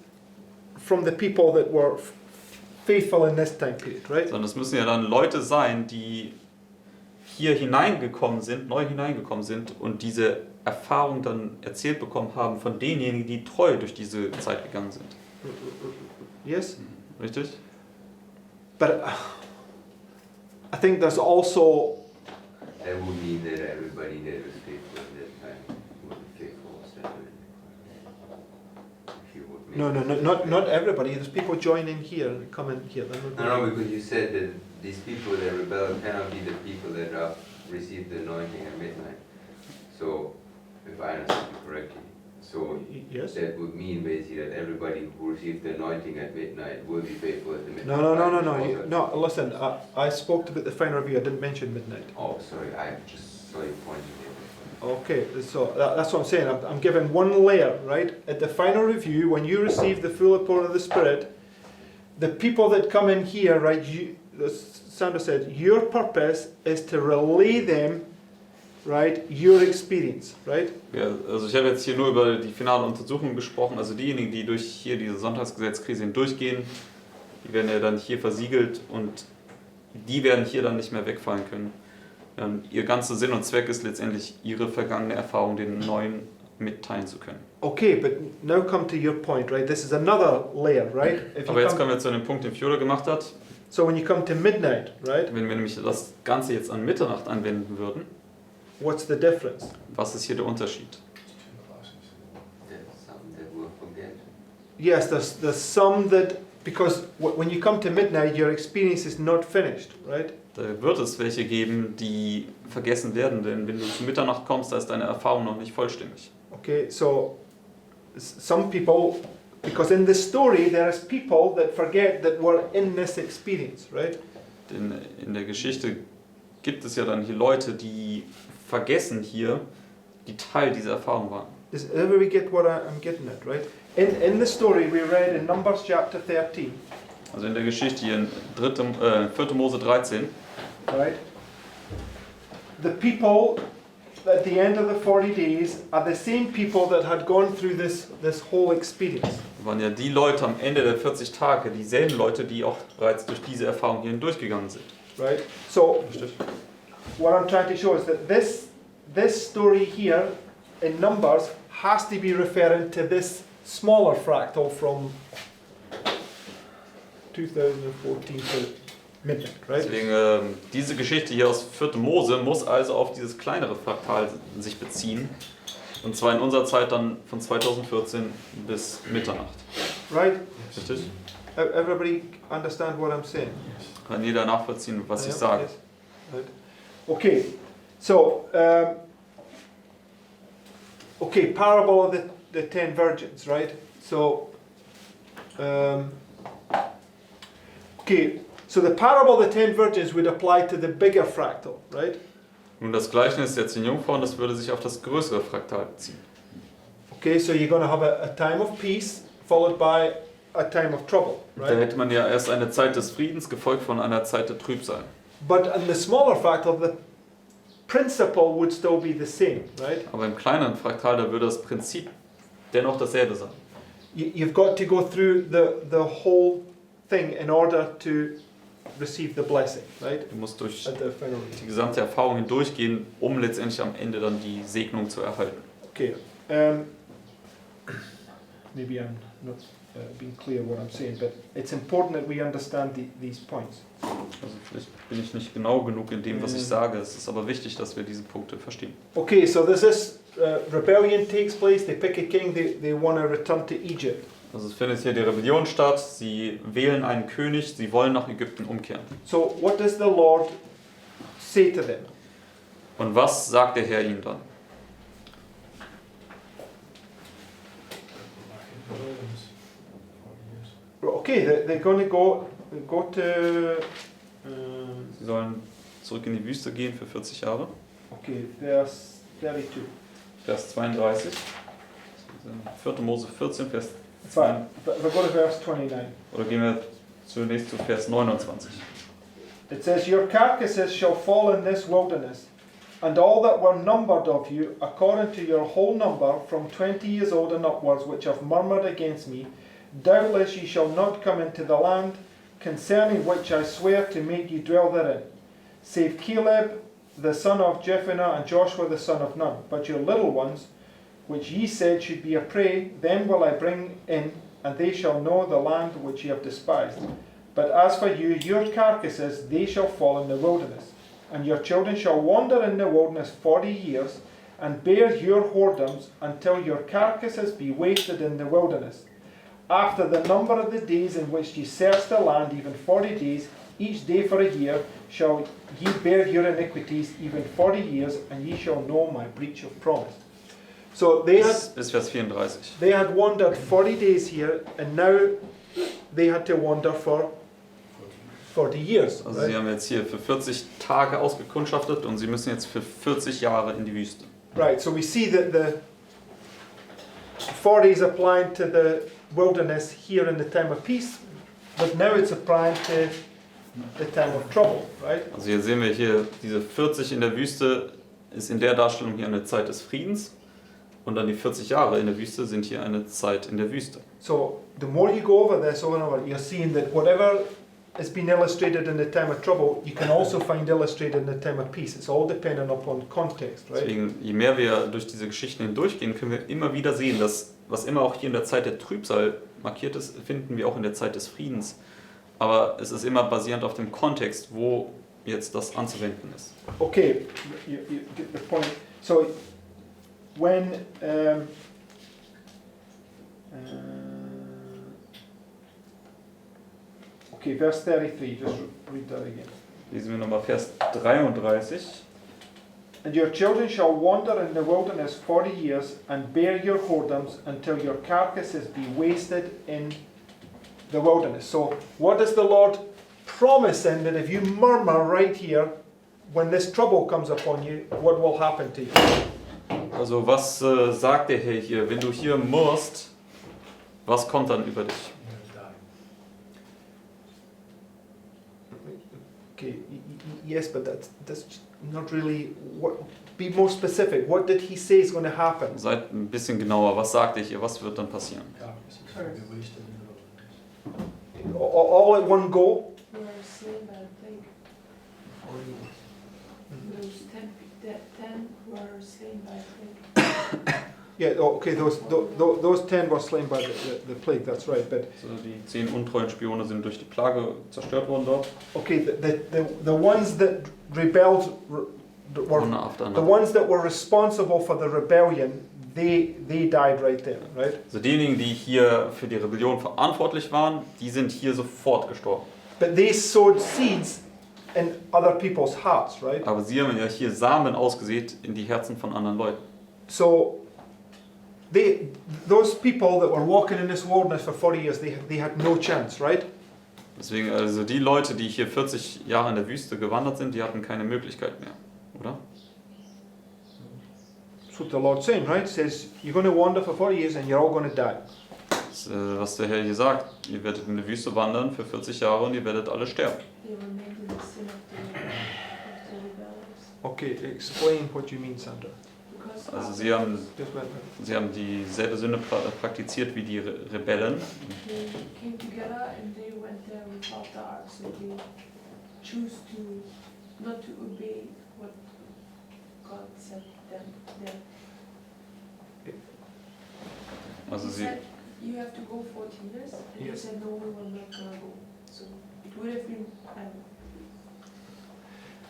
from the people that were faithful in this time period, right? Sondern es müssen ja dann Leute sein, die hier hineingekommen sind, neu hineingekommen sind und diese Erfahrung dann erzählt bekommen haben von denjenigen, die treu durch diese Zeit gegangen sind. Yes? Richtig? But I think there's also, That would mean that everybody that was faithful at that time wasn't faithful also. If you would make not everybody. There's people joining here, coming here. No, because you said that these people that rebel cannot be the people that have received the anointing at midnight. So, if I understand you correctly, so Yes? that would mean basically that everybody who received the anointing at midnight will be faithful at the midnight. No, listen, I spoke about the final review, I didn't mention midnight. Oh, sorry, I just saw you pointing there. Okay, so that's what I'm saying. I'm giving one layer, right? At the final review, when you receive the full outpouring of the Spirit, the people that come in here, right, as Sandra said, your purpose is to relay them, right, your experience, right? Ja, also ich habe jetzt hier nur über die finale Untersuchung gesprochen, also diejenigen, die durch hier diese Sonntagsgesetzkrise hindurchgehen, die werden ja dann hier versiegelt und die werden hier dann nicht mehr wegfallen können. Ihr ganzer Sinn und Zweck ist letztendlich, ihre vergangene Erfahrung den Neuen mitteilen zu können. Okay, but now come to your point, right? This is another layer, right? Aber jetzt kommen wir zu dem Punkt, den Fjodor gemacht hat. So when you come to midnight, right? Wenn wir nämlich das Ganze jetzt an Mitternacht anwenden würden, What's the difference? was ist hier der Unterschied? There's some that will forget. Yes, there's some that, because when you come to midnight, your experience is not finished, right? Da wird es welche geben, die vergessen werden, denn wenn du zu Mitternacht kommst, da ist deine Erfahrung noch nicht vollständig. Okay, so some people, because in this story there is people that forget that were in this experience, right? Denn in der Geschichte gibt es ja dann hier Leute, die vergessen hier, die Teil dieser Erfahrung waren. Does everybody get what I'm getting at, right? In the story we read in Numbers chapter 13, Also in der Geschichte hier in 4. Mose 13, right? The people at the end of the 40 days are the same people that had gone through this whole experience. waren ja die Leute am Ende der 40 Tage, dieselben Leute, die auch bereits durch diese Erfahrung hier hindurchgegangen sind. Right? So Richtig? what I'm trying to show is that this story here in Numbers has to be referring to this smaller fractal from 2014 to midnight, right? Deswegen, diese Geschichte hier aus 4. Mose muss also auf dieses kleinere Fraktal sich beziehen. Und zwar in unserer Zeit dann von 2014 bis Mitternacht. Right? Richtig? Everybody understand what I'm saying? Kann jeder nachvollziehen, was ich Yeah, sage. yes. Right. Okay, so parable of the 10 virgins, right? So so the parable of the 10 virgins would apply to the bigger fractal, right? Nun, das Gleichnis der 10 Jungfrauen, das würde sich auf das größere Fraktal beziehen. Okay, so you're going to have a time of peace followed by a time of trouble, Da right? hätte man ja erst eine Zeit des Friedens, gefolgt von einer Zeit der Trübsal. But in the smaller fractal, the principle would still be the same, right? Aber im kleineren Fraktal, da würde das Prinzip dennoch dasselbe sein. You've got to go through the whole thing in order to receive the blessing, right? Du musst durch At the final die gesamte Erfahrung hindurchgehen, um letztendlich am Ende dann die Segnung zu erhalten. Okay. Maybe I'm not being clear what I'm saying, but it's important that we understand these points. Also vielleicht bin ich nicht genau genug in dem, was ich sage. Es ist aber wichtig, dass wir diese Punkte verstehen. Okay, so there's this rebellion takes place. They pick a king. They want to return to Egypt. Also es findet hier die Rebellion statt. Sie wählen einen König. Sie wollen nach Ägypten umkehren. So what does the Lord say to them? Und was sagt der Herr ihnen dann? Okay, they're going to go to. Sie sollen zurück in die Wüste gehen für 40 Jahre. Okay, verse 32. Vers 32. 4. Mose 14, Vers It's fine. But go to verse 29. Oder gehen wir zunächst zu Vers 29. It says, your carcasses shall fall in this wilderness, and all that were numbered of you, according to your whole number, from 20 years old and upwards, which have murmured against me, doubtless ye shall not come into the land, concerning which I swear to make you dwell therein, save Caleb the son of Jephunneh and Joshua the son of Nun. But your little ones, which ye said should be a prey, them will I bring in, and they shall know the land which ye have despised. But as for you, your carcasses, they shall fall in the wilderness, and your children shall wander in the wilderness 40 years, and bear your whoredoms until your carcasses be wasted in the wilderness. After the number of the days in which ye search the land, even 40 days, each day for a year, shall ye bear your iniquities, even 40 years, and ye shall know my breach of promise. So they Bis Vers 34. they had wandered 40 days here, and now they had to wander for 40 years. Also Right? sie haben jetzt hier für 40 Tage ausgekundschaftet und sie müssen jetzt für 40 Jahre in die Wüste. Right, so we see that the 40 is applying to the wilderness here in the time of peace, but now it's applying to the time of trouble, right? Also hier sehen wir hier, diese 40 in der Wüste ist in der Darstellung hier eine Zeit des Friedens und dann die 40 Jahre in der Wüste sind hier eine Zeit in der Wüste. So the more you go over this over and over, you're seeing that whatever has been illustrated in the time of trouble, you can also find illustrated in the time of peace. It's all dependent upon context, right? Deswegen, je mehr wir durch diese Geschichten hindurchgehen, können wir immer wieder sehen, dass was immer auch hier in der Zeit der Trübsal markiert ist, finden wir auch in der Zeit des Friedens. Aber es ist immer basierend auf dem Kontext, wo jetzt das anzuwenden ist. Okay, you get the point. So when okay, verse 33, just read that again. Lesen wir nochmal Vers 33. And your children shall wander in the wilderness 40 years, and bear your whoredoms until your carcasses be wasted in the wilderness. So what does the Lord promise then, that if you murmur right here, when this trouble comes upon you, what will happen to you? Also was sagt der Herr hier? Wenn du hier murrst, was kommt dann über dich? Okay, yes, but that's not really what. Be more specific. What did he say is going to happen? Seid ein bisschen genauer. Was sagt er hier? Was wird dann passieren? All at one go? We were slain by a plague. Those 10 were slain by a plague. Yeah, okay, those 10 were slain by the plague, that's right. But Also die 10 untreuen Spione sind durch die Plage zerstört worden dort. okay, the ones that rebelled were Eine after the andere. ones that were responsible for the rebellion. They died right there, right? Also diejenigen, die hier für die Rebellion verantwortlich waren, die sind hier sofort gestorben. But they sowed seeds in other people's hearts, right? Aber sie haben ja hier Samen ausgesät in die Herzen von anderen Leuten. So those people that were walking in this wilderness for 40 years, they had no chance, right? Deswegen, also die Leute, die hier 40 Jahre in der Wüste gewandert sind, die hatten keine Möglichkeit mehr, oder? That's what the Lord's saying, right? It says you're going to wander for 40 years and you're all going to die. Das, was der Herr hier sagt, ihr werdet in die Wüste wandern für 40 Jahre und ihr werdet alle sterben. They were made in the sin of the rebellions. Okay, explain what you mean, Sandra. Because Also after sie haben Just wait a minute. Sie haben dieselbe Sünde praktiziert wie die Rebellen. they came together and they went there without the ark, so they choose to not to obey what God said them there. Also He sie, said, you have to go 14 years, and Yes. he said, no, we will not gonna go. So it would have been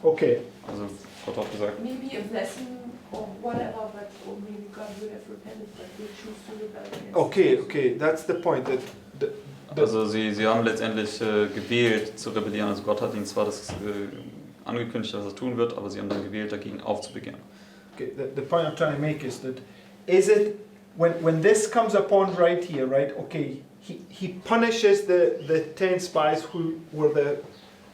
Okay, also Gott hat gesagt, maybe a blessing or whatever, but or maybe God would have repented, but they choose to rebel against okay, that's the point. That also sie haben letztendlich gewählt zu rebellieren. Also Gott hat ihnen zwar das angekündigt, dass er tun wird, aber sie haben dann gewählt, dagegen aufzubegehren. okay, the point I'm trying to make is that is it when this comes upon right here, right? Okay, he punishes the 10 spies who were the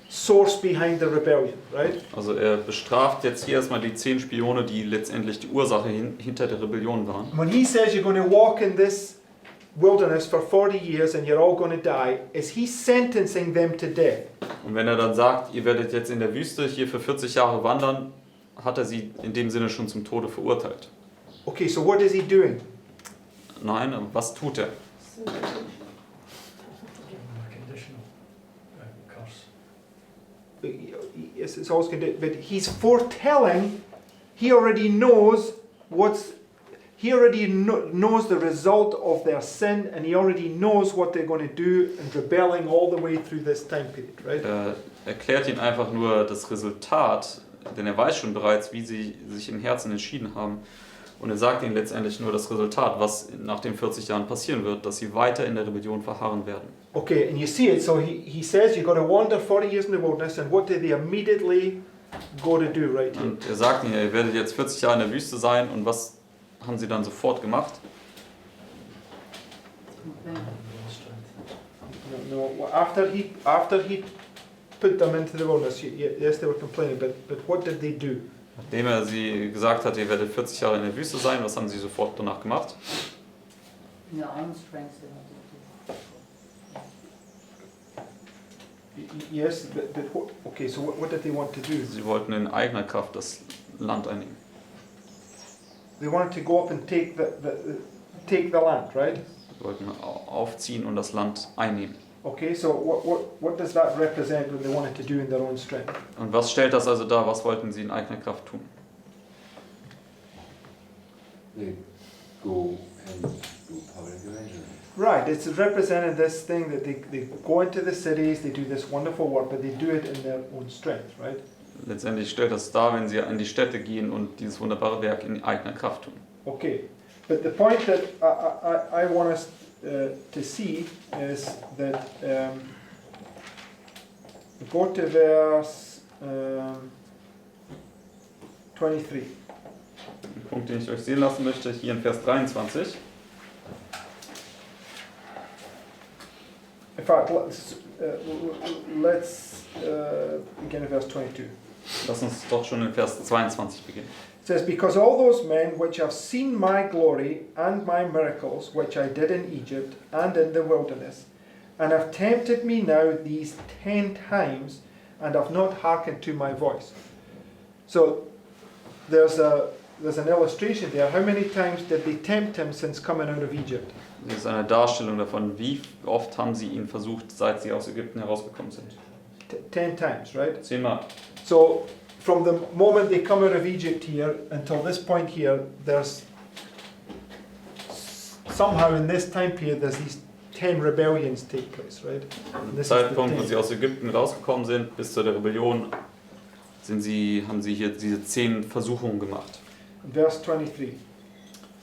source behind the rebellion, right? Also er bestraft jetzt hier erstmal die 10 Spione, die letztendlich die Ursache hinter der Rebellion waren. When he says you're going to walk in this wilderness for 40 years and you're all going to die, is he sentencing them to death? Und wenn er dann sagt, ihr werdet jetzt in der Wüste hier für 40 Jahre wandern, hat er sie in dem Sinne schon zum Tode verurteilt. Okay, so what is he doing? Nein, was tut er? Give them a conditional curse. Yes, it's always going to, but he's foretelling. He already knows knows the result of their sin, and he already knows what they're going to do and rebelling all the way through this time period, right? Er erklärt ihnen einfach nur das Resultat, denn er weiß schon bereits, wie sie sich im Herzen entschieden haben. Und er sagt ihnen letztendlich nur das Resultat, was nach den 40 Jahren passieren wird, dass sie weiter in der Rebellion verharren werden. Okay, and you see it, so he says you've got to wander 40 years in the wilderness, and what do they immediately go to do right here? Und er sagt ihnen, ihr werdet jetzt 40 Jahre in der Wüste sein, und was haben sie dann sofort gemacht? No, after he put them into the wilderness, yes, they were complaining, but what did they do? Nachdem er sie gesagt hat, ihr werdet 40 Jahre in der Wüste sein, was haben sie sofort danach gemacht? In their own strength they wanted to. Yes, but what, okay, so what did they want to do? Sie wollten in eigener Kraft das Land einnehmen. They wanted to go up and take the land, right? Sie wollten aufziehen und das Land einnehmen. Okay, so what does that represent what they wanted to do in their own strength? Und was stellt das also dar? Was wollten sie in eigener Kraft tun? They go and do public evangelism. Right, it's represented this thing that they go into the cities, they do this wonderful work, but they do it in their own strength, right? Letztendlich stellt das dar, wenn sie in die Städte gehen und dieses wunderbare Werk in eigener Kraft tun. Okay, but the point that I want us to see is that go to verse 23. Ein Punkt, den ich euch sehen lassen möchte, hier in Vers 23. In fact, let's begin in verse 22. Lass uns doch schon in Vers 22 beginnen. It says, because all those men which have seen my glory and my miracles which I did in Egypt and in the wilderness, and have tempted me now these 10 times, and have not hearkened to my voice. So there's an illustration there. How many times did they tempt him since coming out of Egypt? Das ist eine Darstellung davon, wie oft haben sie ihn versucht, seit sie aus Ägypten herausgekommen sind. 10 times, right? 10 Mal. So from the moment they come out of Egypt here until this point here, there's somehow in this time period there's these 10 rebellions take place, right? Am Zeitpunkt, wo sie aus Ägypten rausgekommen sind, bis zu der Rebellion, haben sie hier diese 10 Versuchungen gemacht. Verse 23.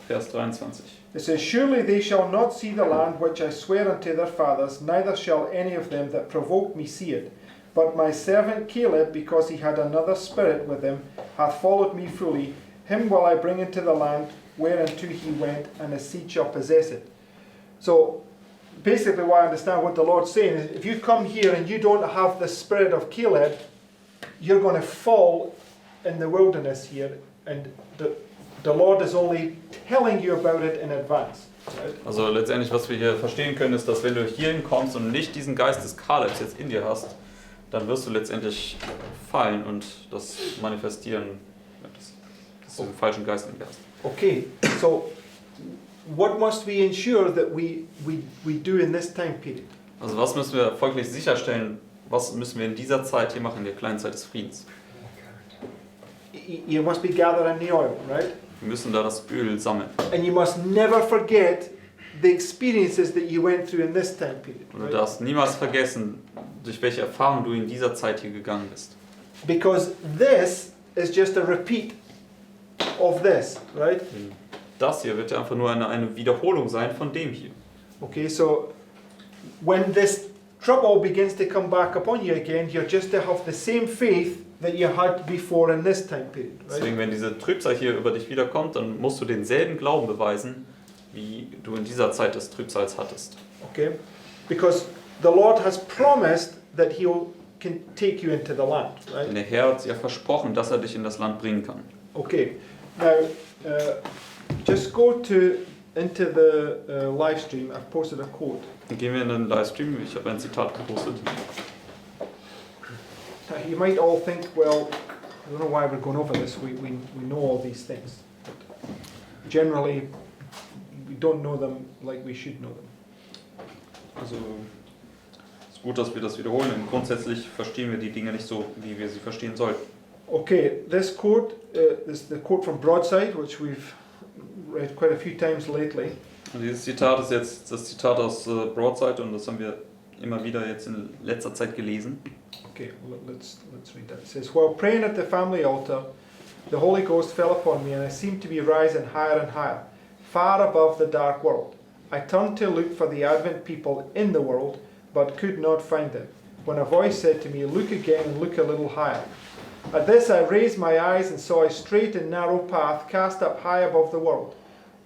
Vers 23. It says, surely they shall not see the land which I swear unto their fathers, neither shall any of them that provoked me see it. But my servant Caleb, because he had another spirit with him, hath followed me fully. Him will I bring into the land whereunto he went, and his seed shall possess it. So basically what I understand what the Lord's saying is, if you come here and you don't have the spirit of Caleb, you're going to fall in the wilderness here, and the Lord is only telling you about it in advance. Right? Also letztendlich, was wir hier verstehen können, ist, dass wenn du hierhin kommst und nicht diesen Geist des Kalebs jetzt in dir hast, dann wirst du letztendlich fallen und das manifestieren, dass du den falschen Geist in dir hast. Okay, so what must we ensure that we do in this time period? Also was müssen wir folglich sicherstellen, was müssen wir in dieser Zeit hier machen, in der kleinen Zeit des Friedens? You must be gathering the oil, right? Wir müssen da das Öl sammeln. And you must never forget the experiences that you went through in this time period. Und du Right? darfst niemals vergessen, durch welche Erfahrung du in dieser Zeit hier gegangen bist. Because this is just a repeat of this, right? Das hier wird ja einfach nur eine Wiederholung sein von dem hier. Okay, so when this trouble begins to come back upon you again, you're just to have the same faith that you had before in this time period, right? Deswegen, wenn diese Trübsal hier über dich wiederkommt, dann musst du denselben Glauben beweisen, wie du in dieser Zeit des Trübsals hattest. Okay, because the Lord has promised that He can take you into the land, right? Denn der Herr hat ja versprochen, dass er dich in das Land bringen kann. Okay, now just go to into the live stream, I've posted a quote. Dann gehen wir in den Livestream. Ich habe ein Zitat gepostet. Now, you might all think, well, I don't know why we're going over this. We know all these things. But generally, we don't know them like we should know them. Also es ist gut, dass wir das wiederholen. Denn grundsätzlich verstehen wir die Dinge nicht so, wie wir sie verstehen sollten. Okay, this quote is the quote from Broadside, which we've read quite a few times lately. Und dieses Zitat ist jetzt das Zitat aus Broadside und das haben wir immer wieder jetzt in letzter Zeit gelesen. Okay, let's read that. It says, while praying at the family altar, the Holy Ghost fell upon me and I seemed to be rising higher and higher, far above the dark world. I turned to look for the Advent people in the world, but could not find them. When a voice said to me, look again and look a little higher. At this I raised my eyes and saw a straight and narrow path cast up high above the world.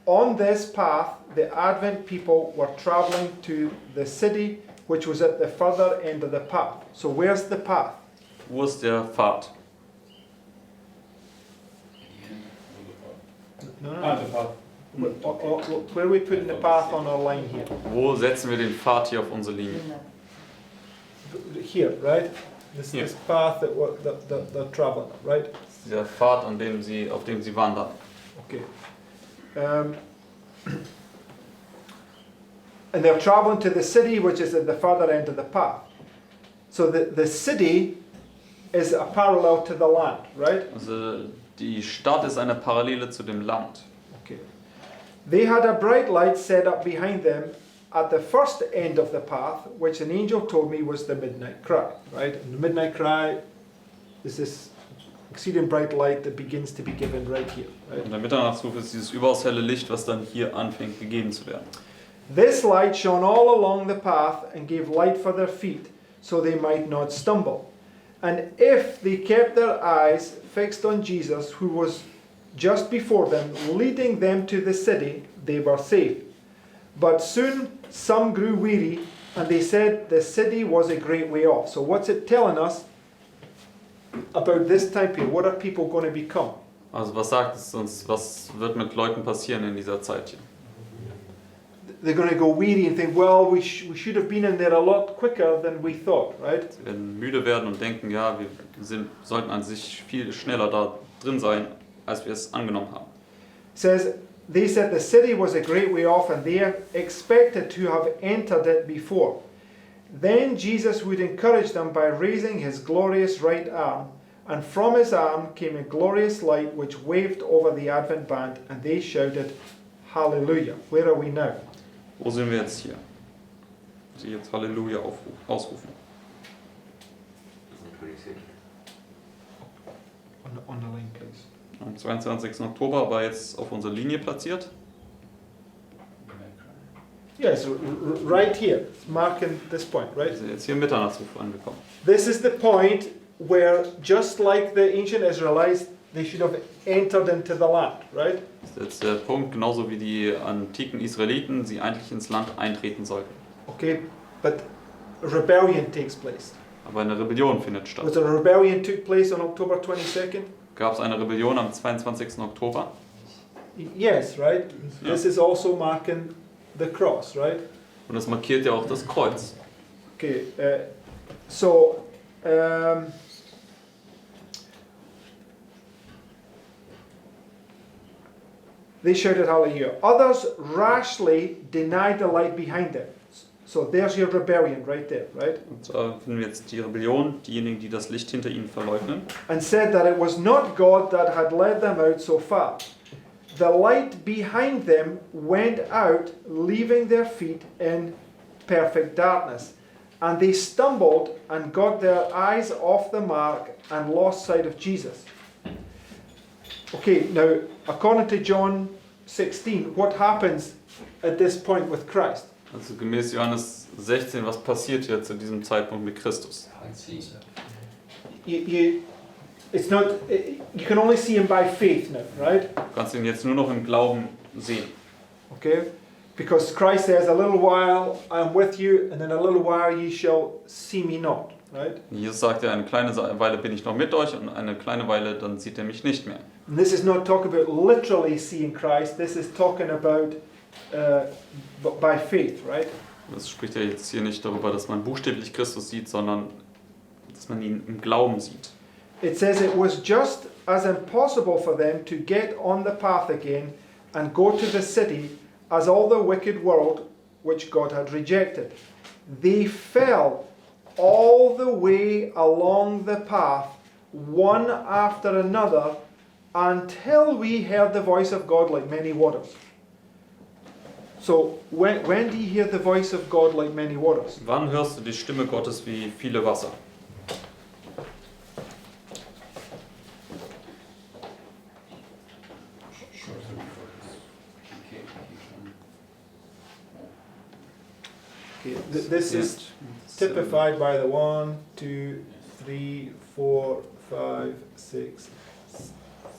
On this path the Advent people were travelling to the city which was at the further end of the path. So where's the path? Wo ist der Pfad? No, no, Ah, no. the path. Where are we putting the path on our line here? Wo setzen wir den Pfad hier auf unsere Linie? Here, right? This Here. this path that they're traveling, right? Dieser Pfad, auf dem sie wandern. Okay. And they're traveling to the city which is at the further end of the path. So the city is a parallel to the land, right? Also die Stadt ist eine Parallele zu dem Land. Okay. They had a bright light set up behind them at the first end of the path, which an angel told me was the midnight cry, right? And the midnight cry is this exceeding bright light that begins to be given right here, right? Und der Mitternachtsruf ist dieses überaus helle Licht, was dann hier anfängt gegeben zu werden. This light shone all along the path and gave light for their feet, so they might not stumble. And if they kept their eyes fixed on Jesus, who was just before them, leading them to the city, they were safe. But soon some grew weary, and they said the city was a great way off. So what's it telling us about this time period? What are people going to become? Also was sagt es uns, was wird mit Leuten passieren in dieser Zeit hier? They're going to go weary and think, well, we should have been in there a lot quicker than we thought, right? Sie werden müde werden und denken, ja, wir sollten an sich viel schneller da drin sein, als wir es angenommen haben. It says, they said the city was a great way off and they expected to have entered it before. Then Jesus would encourage them by raising his glorious right arm, and from his arm came a glorious light which waved over the Advent band, and they shouted, Hallelujah. Where are we now? Wo sind wir jetzt hier? Sie jetzt Halleluja ausrufen. 26. On the line, please. Am 22. Oktober war jetzt auf unserer Linie platziert. Yes, right here. It's marking this point, right? Wir sind jetzt hier im Mitternachtsruf angekommen. This is the point where, just like the ancient Israelites, they should have entered into the land, right? Das ist jetzt der Punkt, genauso wie die antiken Israeliten, sie eigentlich ins Land eintreten sollten. Okay, but rebellion takes place. Aber eine Rebellion findet Was statt. a rebellion took place on October 22nd? Gab es eine Rebellion am 22. Oktober? Yes, right? Ja. This is also marking the cross, right? Und das markiert ja auch das Kreuz. Okay, so they shouted hallelujah. Others rashly denied the light behind them. So there's your rebellion right there, right? Und da finden wir jetzt die Rebellion, diejenigen, die das Licht hinter ihnen verleugnen. And said that it was not God that had led them out so far. The light behind them went out, leaving their feet in perfect darkness. And they stumbled and got their eyes off the mark and lost sight of Jesus. Okay, now, according to John 16, what happens at this point with Christ? Also gemäß Johannes 16, was passiert hier zu diesem Zeitpunkt mit Christus? It's not, you can only see him by faith now, right? Du kannst ihn jetzt nur noch im Glauben sehen. Okay? Because Christ says, a little while I am with you, and in a little while ye shall see me not, right? Jesus sagt ja, eine kleine Weile bin ich noch mit euch und eine kleine Weile, dann sieht er mich nicht mehr. And this is not talking about literally seeing Christ, this is talking about by faith, right? Das spricht ja jetzt hier nicht darüber, dass man buchstäblich Christus sieht, sondern dass man ihn im Glauben sieht. It says it was just as impossible for them to get on the path again and go to the city as all the wicked world which God had rejected. They fell all the way along the path, one after another, until we heard the voice of God like many waters. So, when do you hear the voice of God like many waters? Wann hörst du die Stimme Gottes wie viele Wasser? Okay, this is typified by the 1, 2, 3, 4, 5, 6,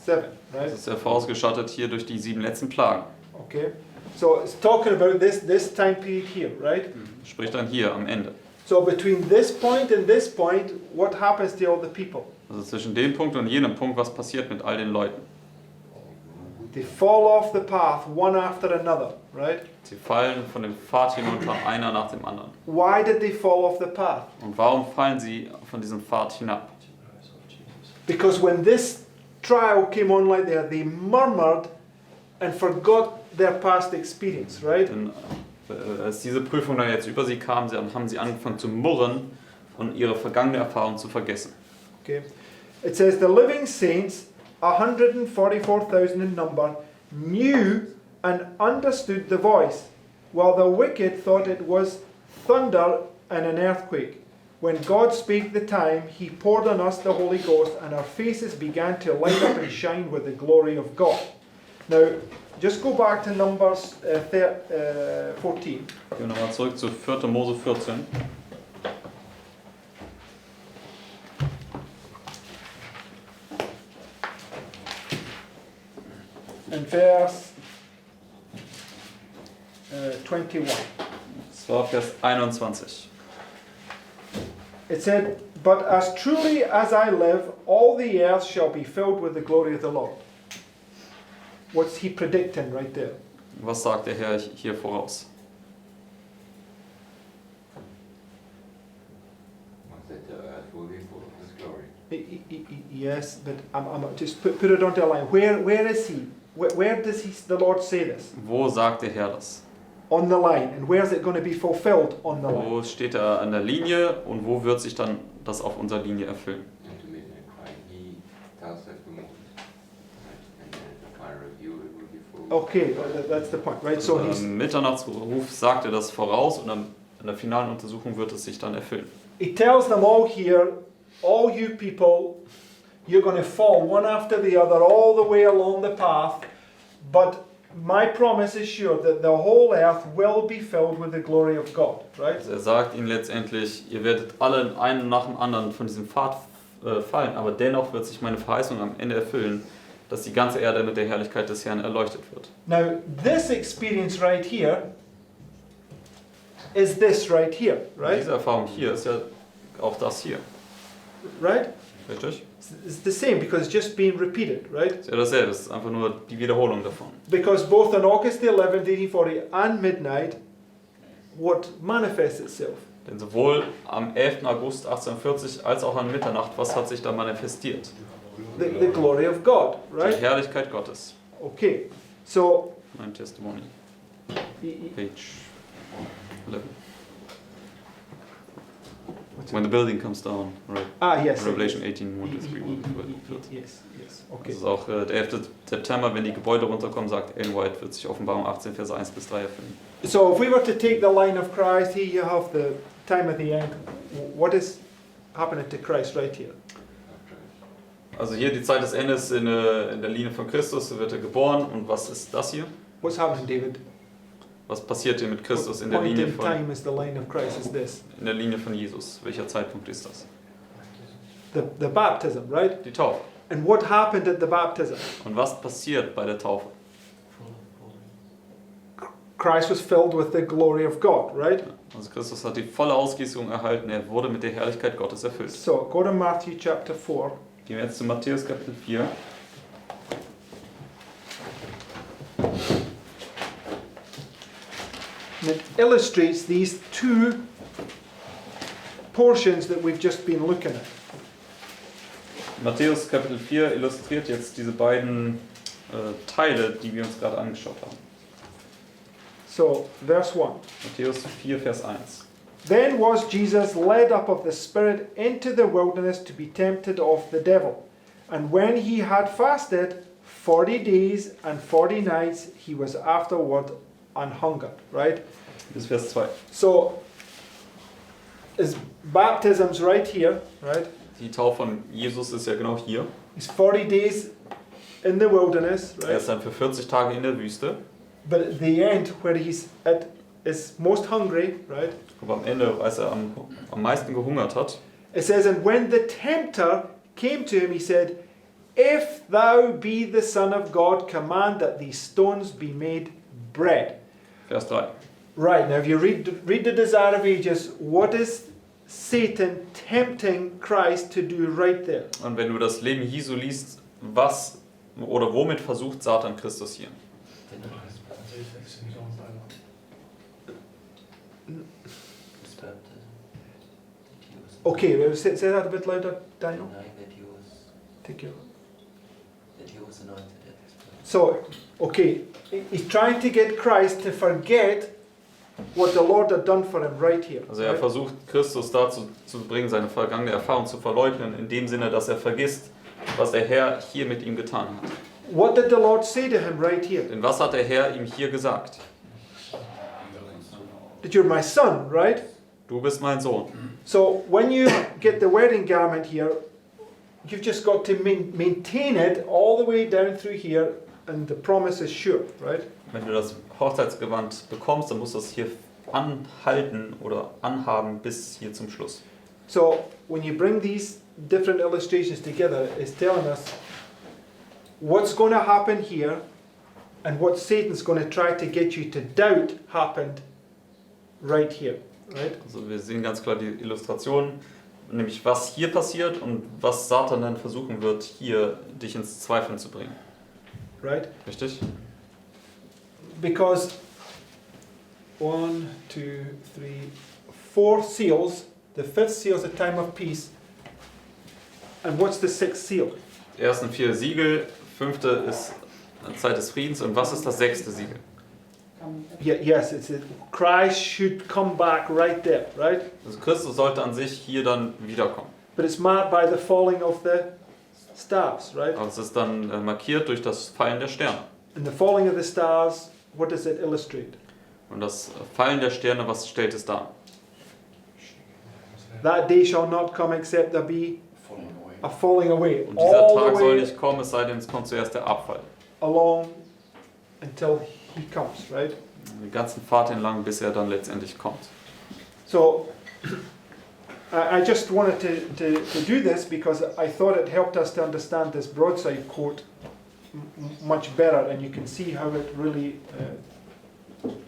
7, right? Das ist ja vorausgestattet hier durch die 7 letzten Plagen. Okay, so it's talking about this time period here, right? Spricht dann hier am Ende. So between this point and this point, what happens to all the people? Also zwischen dem Punkt und jenem Punkt, was passiert mit all den Leuten? They fall off the path one after another, right? Sie fallen von dem Pfad hinunter, einer nach dem anderen. Why did they fall off the path? Und warum fallen sie von diesem Pfad hinab? Because when this trial came on like that, they murmured and forgot their past experience, right? Denn als diese Prüfung dann jetzt über sie kam, haben sie angefangen zu murren und ihre vergangene Erfahrung zu vergessen. Okay. It says the living saints, 144,000 in number, knew and understood the voice, while the wicked thought it was thunder and an earthquake. When God spake the time, he poured on us the Holy Ghost, and our faces began to light up and shine with the glory of God. Now, just go back to Numbers 14. Gehen wir nochmal zurück zu 4. Mose 14. And verse 21. Das war Vers 21. It said, "But as truly as I live, all the earth shall be filled with the glory of the Lord." What's he predicting right there? Was sagt der Herr hier voraus? That the earth will be full of His glory. Yes, but I'm just put it onto a line. Where is he? Where does the Lord say this? Wo sagt der Herr das? On the line. And where is it going to be fulfilled on the line? Wo steht er an der Linie und wo wird sich dann das auf unserer Linie erfüllen? And to midnight cry, He tells us to move. And then at the final review, it will be full. Okay, that's the point, right? So Also he's, am Mitternachtsruf sagt er das voraus und an der finalen Untersuchung wird es sich dann erfüllen. he tells them all here, all you people, you're going to fall one after the other all the way along the path, but my promise is sure that the whole earth will be filled with the glory of God, right? Also er sagt ihnen letztendlich, ihr werdet alle einen nach dem anderen von diesem Pfad fallen, aber dennoch wird sich meine Verheißung am Ende erfüllen, dass die ganze Erde mit der Herrlichkeit des Herrn erleuchtet wird. Now, this experience right here is this right here, right? Diese Erfahrung hier ist ja auch das hier, Right? richtig? It's the same because it's just being repeated, right? Ist ja dasselbe, es ist einfach nur die Wiederholung davon. Because both on August the 11th, 1840 and midnight, what manifests itself? Denn sowohl am 11. August 1840 als auch an Mitternacht, was hat sich da manifestiert? The glory of God, Die right? Herrlichkeit Gottes. Okay, so Mein Testimony, y- y- page 11. When the building comes down, right? yes. Revelation 18, 1 to 3 wird. Yes, yes, Das okay. ist auch der 11. September, wenn die Gebäude runterkommen, sagt Ellen White, wird sich Offenbarung 18, Vers 1 bis 3 erfüllen. So if we were to take the line of Christ, here you have the time at the end. What is happening to Christ right here? Also hier die Zeit des Endes in der Linie von Christus, da wird er geboren. Und was ist das hier? What's happening, David? Was passiert hier mit Christus in What der point Linie in von, time is the line of Christ is this? in der Linie von Jesus? Welcher Zeitpunkt ist das? The baptism, right? Die Taufe. And what happened at the baptism? Und was passiert bei der Taufe? Christ was filled with the glory of God, right? Also Christus hat die volle Ausgießung erhalten, er wurde mit der Herrlichkeit Gottes erfüllt. So go to Matthew chapter 4. Gehen wir jetzt zu Matthäus Kapitel 4. and it illustrates these two portions that we've just been looking at. Matthäus Kapitel 4 illustriert jetzt diese beiden Teile, die wir uns gerade angeschaut haben. So, verse 1. Matthäus 4, Vers 1. Then was Jesus led up of the Spirit into the wilderness to be tempted of the devil. And when he had fasted 40 days and 40 nights, he was afterward anhungered. Right? Bis Vers 2. So, his baptism's right here, right? Die Taufe von Jesus ist ja genau hier. He's 40 days in the wilderness, Er right? ist dann für 40 Tage in der Wüste. But at the end, where he's at is most hungry, right? Aber am Ende, als er am meisten gehungert hat, It says, and when the tempter came to him, he said, if thou be the Son of God, command that these stones be made bread. Vers 3. Right, now if you read the Desire of Ages, what is Satan tempting Christ to do right there? Und wenn du das Leben Jesu liest, was oder womit versucht Satan Christus hier? His baptism. That he was Okay, well, say that a bit louder, Daniel. denying that he was Take your... anointed at this point. So, okay, he's trying to get Christ to forget what the Lord had done for him right here. Also er right? versucht Christus dazu zu bringen, seine vergangene Erfahrung zu verleugnen, in dem Sinne, dass er vergisst, was der Herr hier mit ihm getan hat. What did the Lord say to him right here? Denn was hat der Herr ihm hier gesagt? That you're my son, right? Du bist mein Sohn. So when you get the wedding garment here, you've just got to maintain it all the way down through here, and the promise is sure, right? Wenn du das Hochzeitsgewand bekommst, dann musst du es hier anhalten oder anhaben bis hier zum Schluss. So when you bring these different illustrations together, it's telling us what's going to happen here and what Satan's going to try to get you to doubt happened right here, right? Also wir sehen ganz klar die Illustration, nämlich was hier passiert und was Satan dann versuchen wird, hier dich ins Zweifeln zu bringen. Right? Richtig? Because 1, 2, 3, 4 seals, the fifth seal is a time of peace. And what's the sixth seal? Die ersten 4 Siegel, 5. ist eine Zeit des Friedens und was ist das 6. Siegel? Yeah, yes, it's Christ should come back right there, right? Also Christus sollte an sich hier dann wiederkommen. But it's marked by the falling of the stars, right? Aber es ist dann markiert durch das Fallen der Sterne. And the falling of the stars, what does it illustrate? Und das Fallen der Sterne, was stellt es dar? That day shall not come except there be Falling away. a falling away. Und dieser All Tag the soll way nicht kommen, es sei denn, es kommt zuerst der Abfall. along until he comes, right? Den ganzen Pfad entlang, bis er dann letztendlich kommt. So I just wanted to do this because I thought it helped us to understand this broadside quote much better, and you can see how it really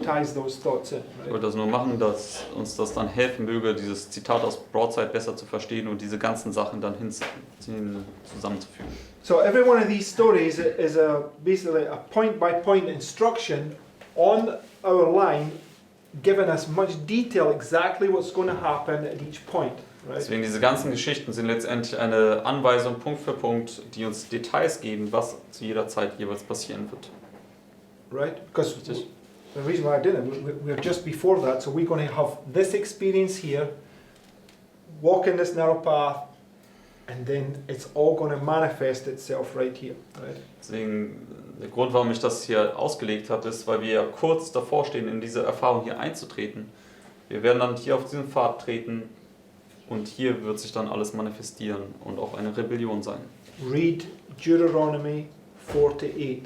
ties those thoughts in. Ich Right? wollte das nur machen, dass uns das dann helfen möge, dieses Zitat aus Broadside besser zu verstehen und diese ganzen Sachen dann hin zusammenzufügen. So every one of these stories is basically a point-by-point instruction on our line, giving us much detail exactly what's going to happen at each point. Right? Deswegen diese ganzen Geschichten sind letztendlich eine Anweisung Punkt für Punkt, die uns Details geben, was zu jeder Zeit jeweils passieren wird. Right? Because Richtig. the reason why I did it, we're just before that, so we're going to have this experience here, walk in this narrow path, and then it's all going to manifest itself right here. Right? Deswegen, der Grund, warum ich das hier ausgelegt habe, ist, weil wir ja kurz davor stehen, in diese Erfahrung hier einzutreten. Wir werden dann hier auf diesen Pfad treten und hier wird sich dann alles manifestieren und auch eine Rebellion sein. Read Deuteronomy 4-8.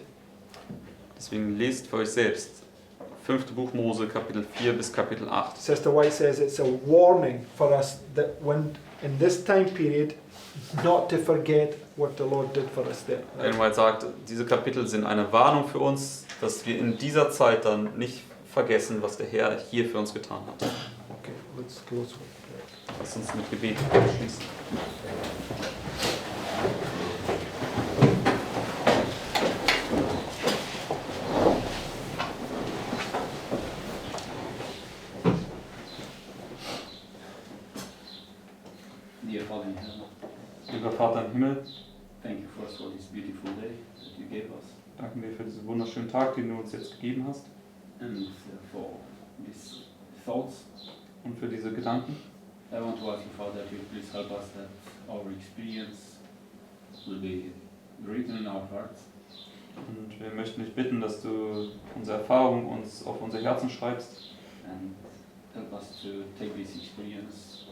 Deswegen lest für euch selbst 5. Buch Mose, Kapitel 4 bis Kapitel 8. Sister White says it's a warning for us that when in this time period, not to forget what the Lord did for us there. Ellen White sagt, diese Kapitel sind eine Warnung für uns, dass wir in dieser Zeit dann nicht vergessen, was der Herr hier für uns getan hat. Okay, let's close. Lass uns mit Gebet schließen. Dear Father in heaven, Lieber Vater im Himmel, thank you first for this beautiful day that you gave us, danken wir für diesen wunderschönen Tag, den du uns jetzt gegeben hast and for these thoughts. und für diese Gedanken. I want to ask you, Father, that you please help us that our experience will be written in our hearts, Und wir möchten dich bitten, dass du unsere Erfahrung uns auf unser Herzen schreibst and help us to take this experience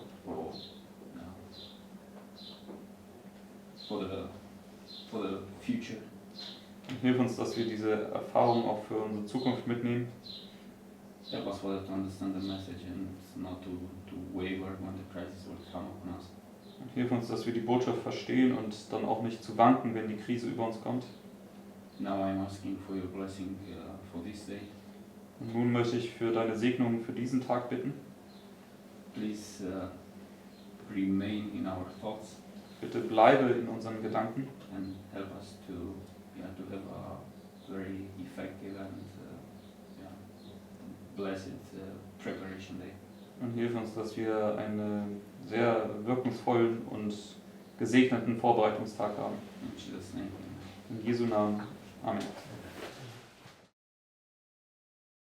for the future. und hilf uns, dass wir diese Erfahrung auch für unsere Zukunft mitnehmen. Help us, Father, to understand the message and not to waver when the crisis will come upon us. Und hilf uns, dass wir die Botschaft verstehen und dann auch nicht zu wanken, wenn die Krise über uns kommt. Now I'm asking for your blessing for this day. Und nun möchte ich für deine Segnung für diesen Tag bitten. Please remain in our thoughts Bitte bleibe in unseren Gedanken and help us to have a very effective and blessed preparation day. und hilf uns, dass wir einen sehr wirkungsvollen und gesegneten Vorbereitungstag haben. In Jesus' name. In Jesu Namen. Amen.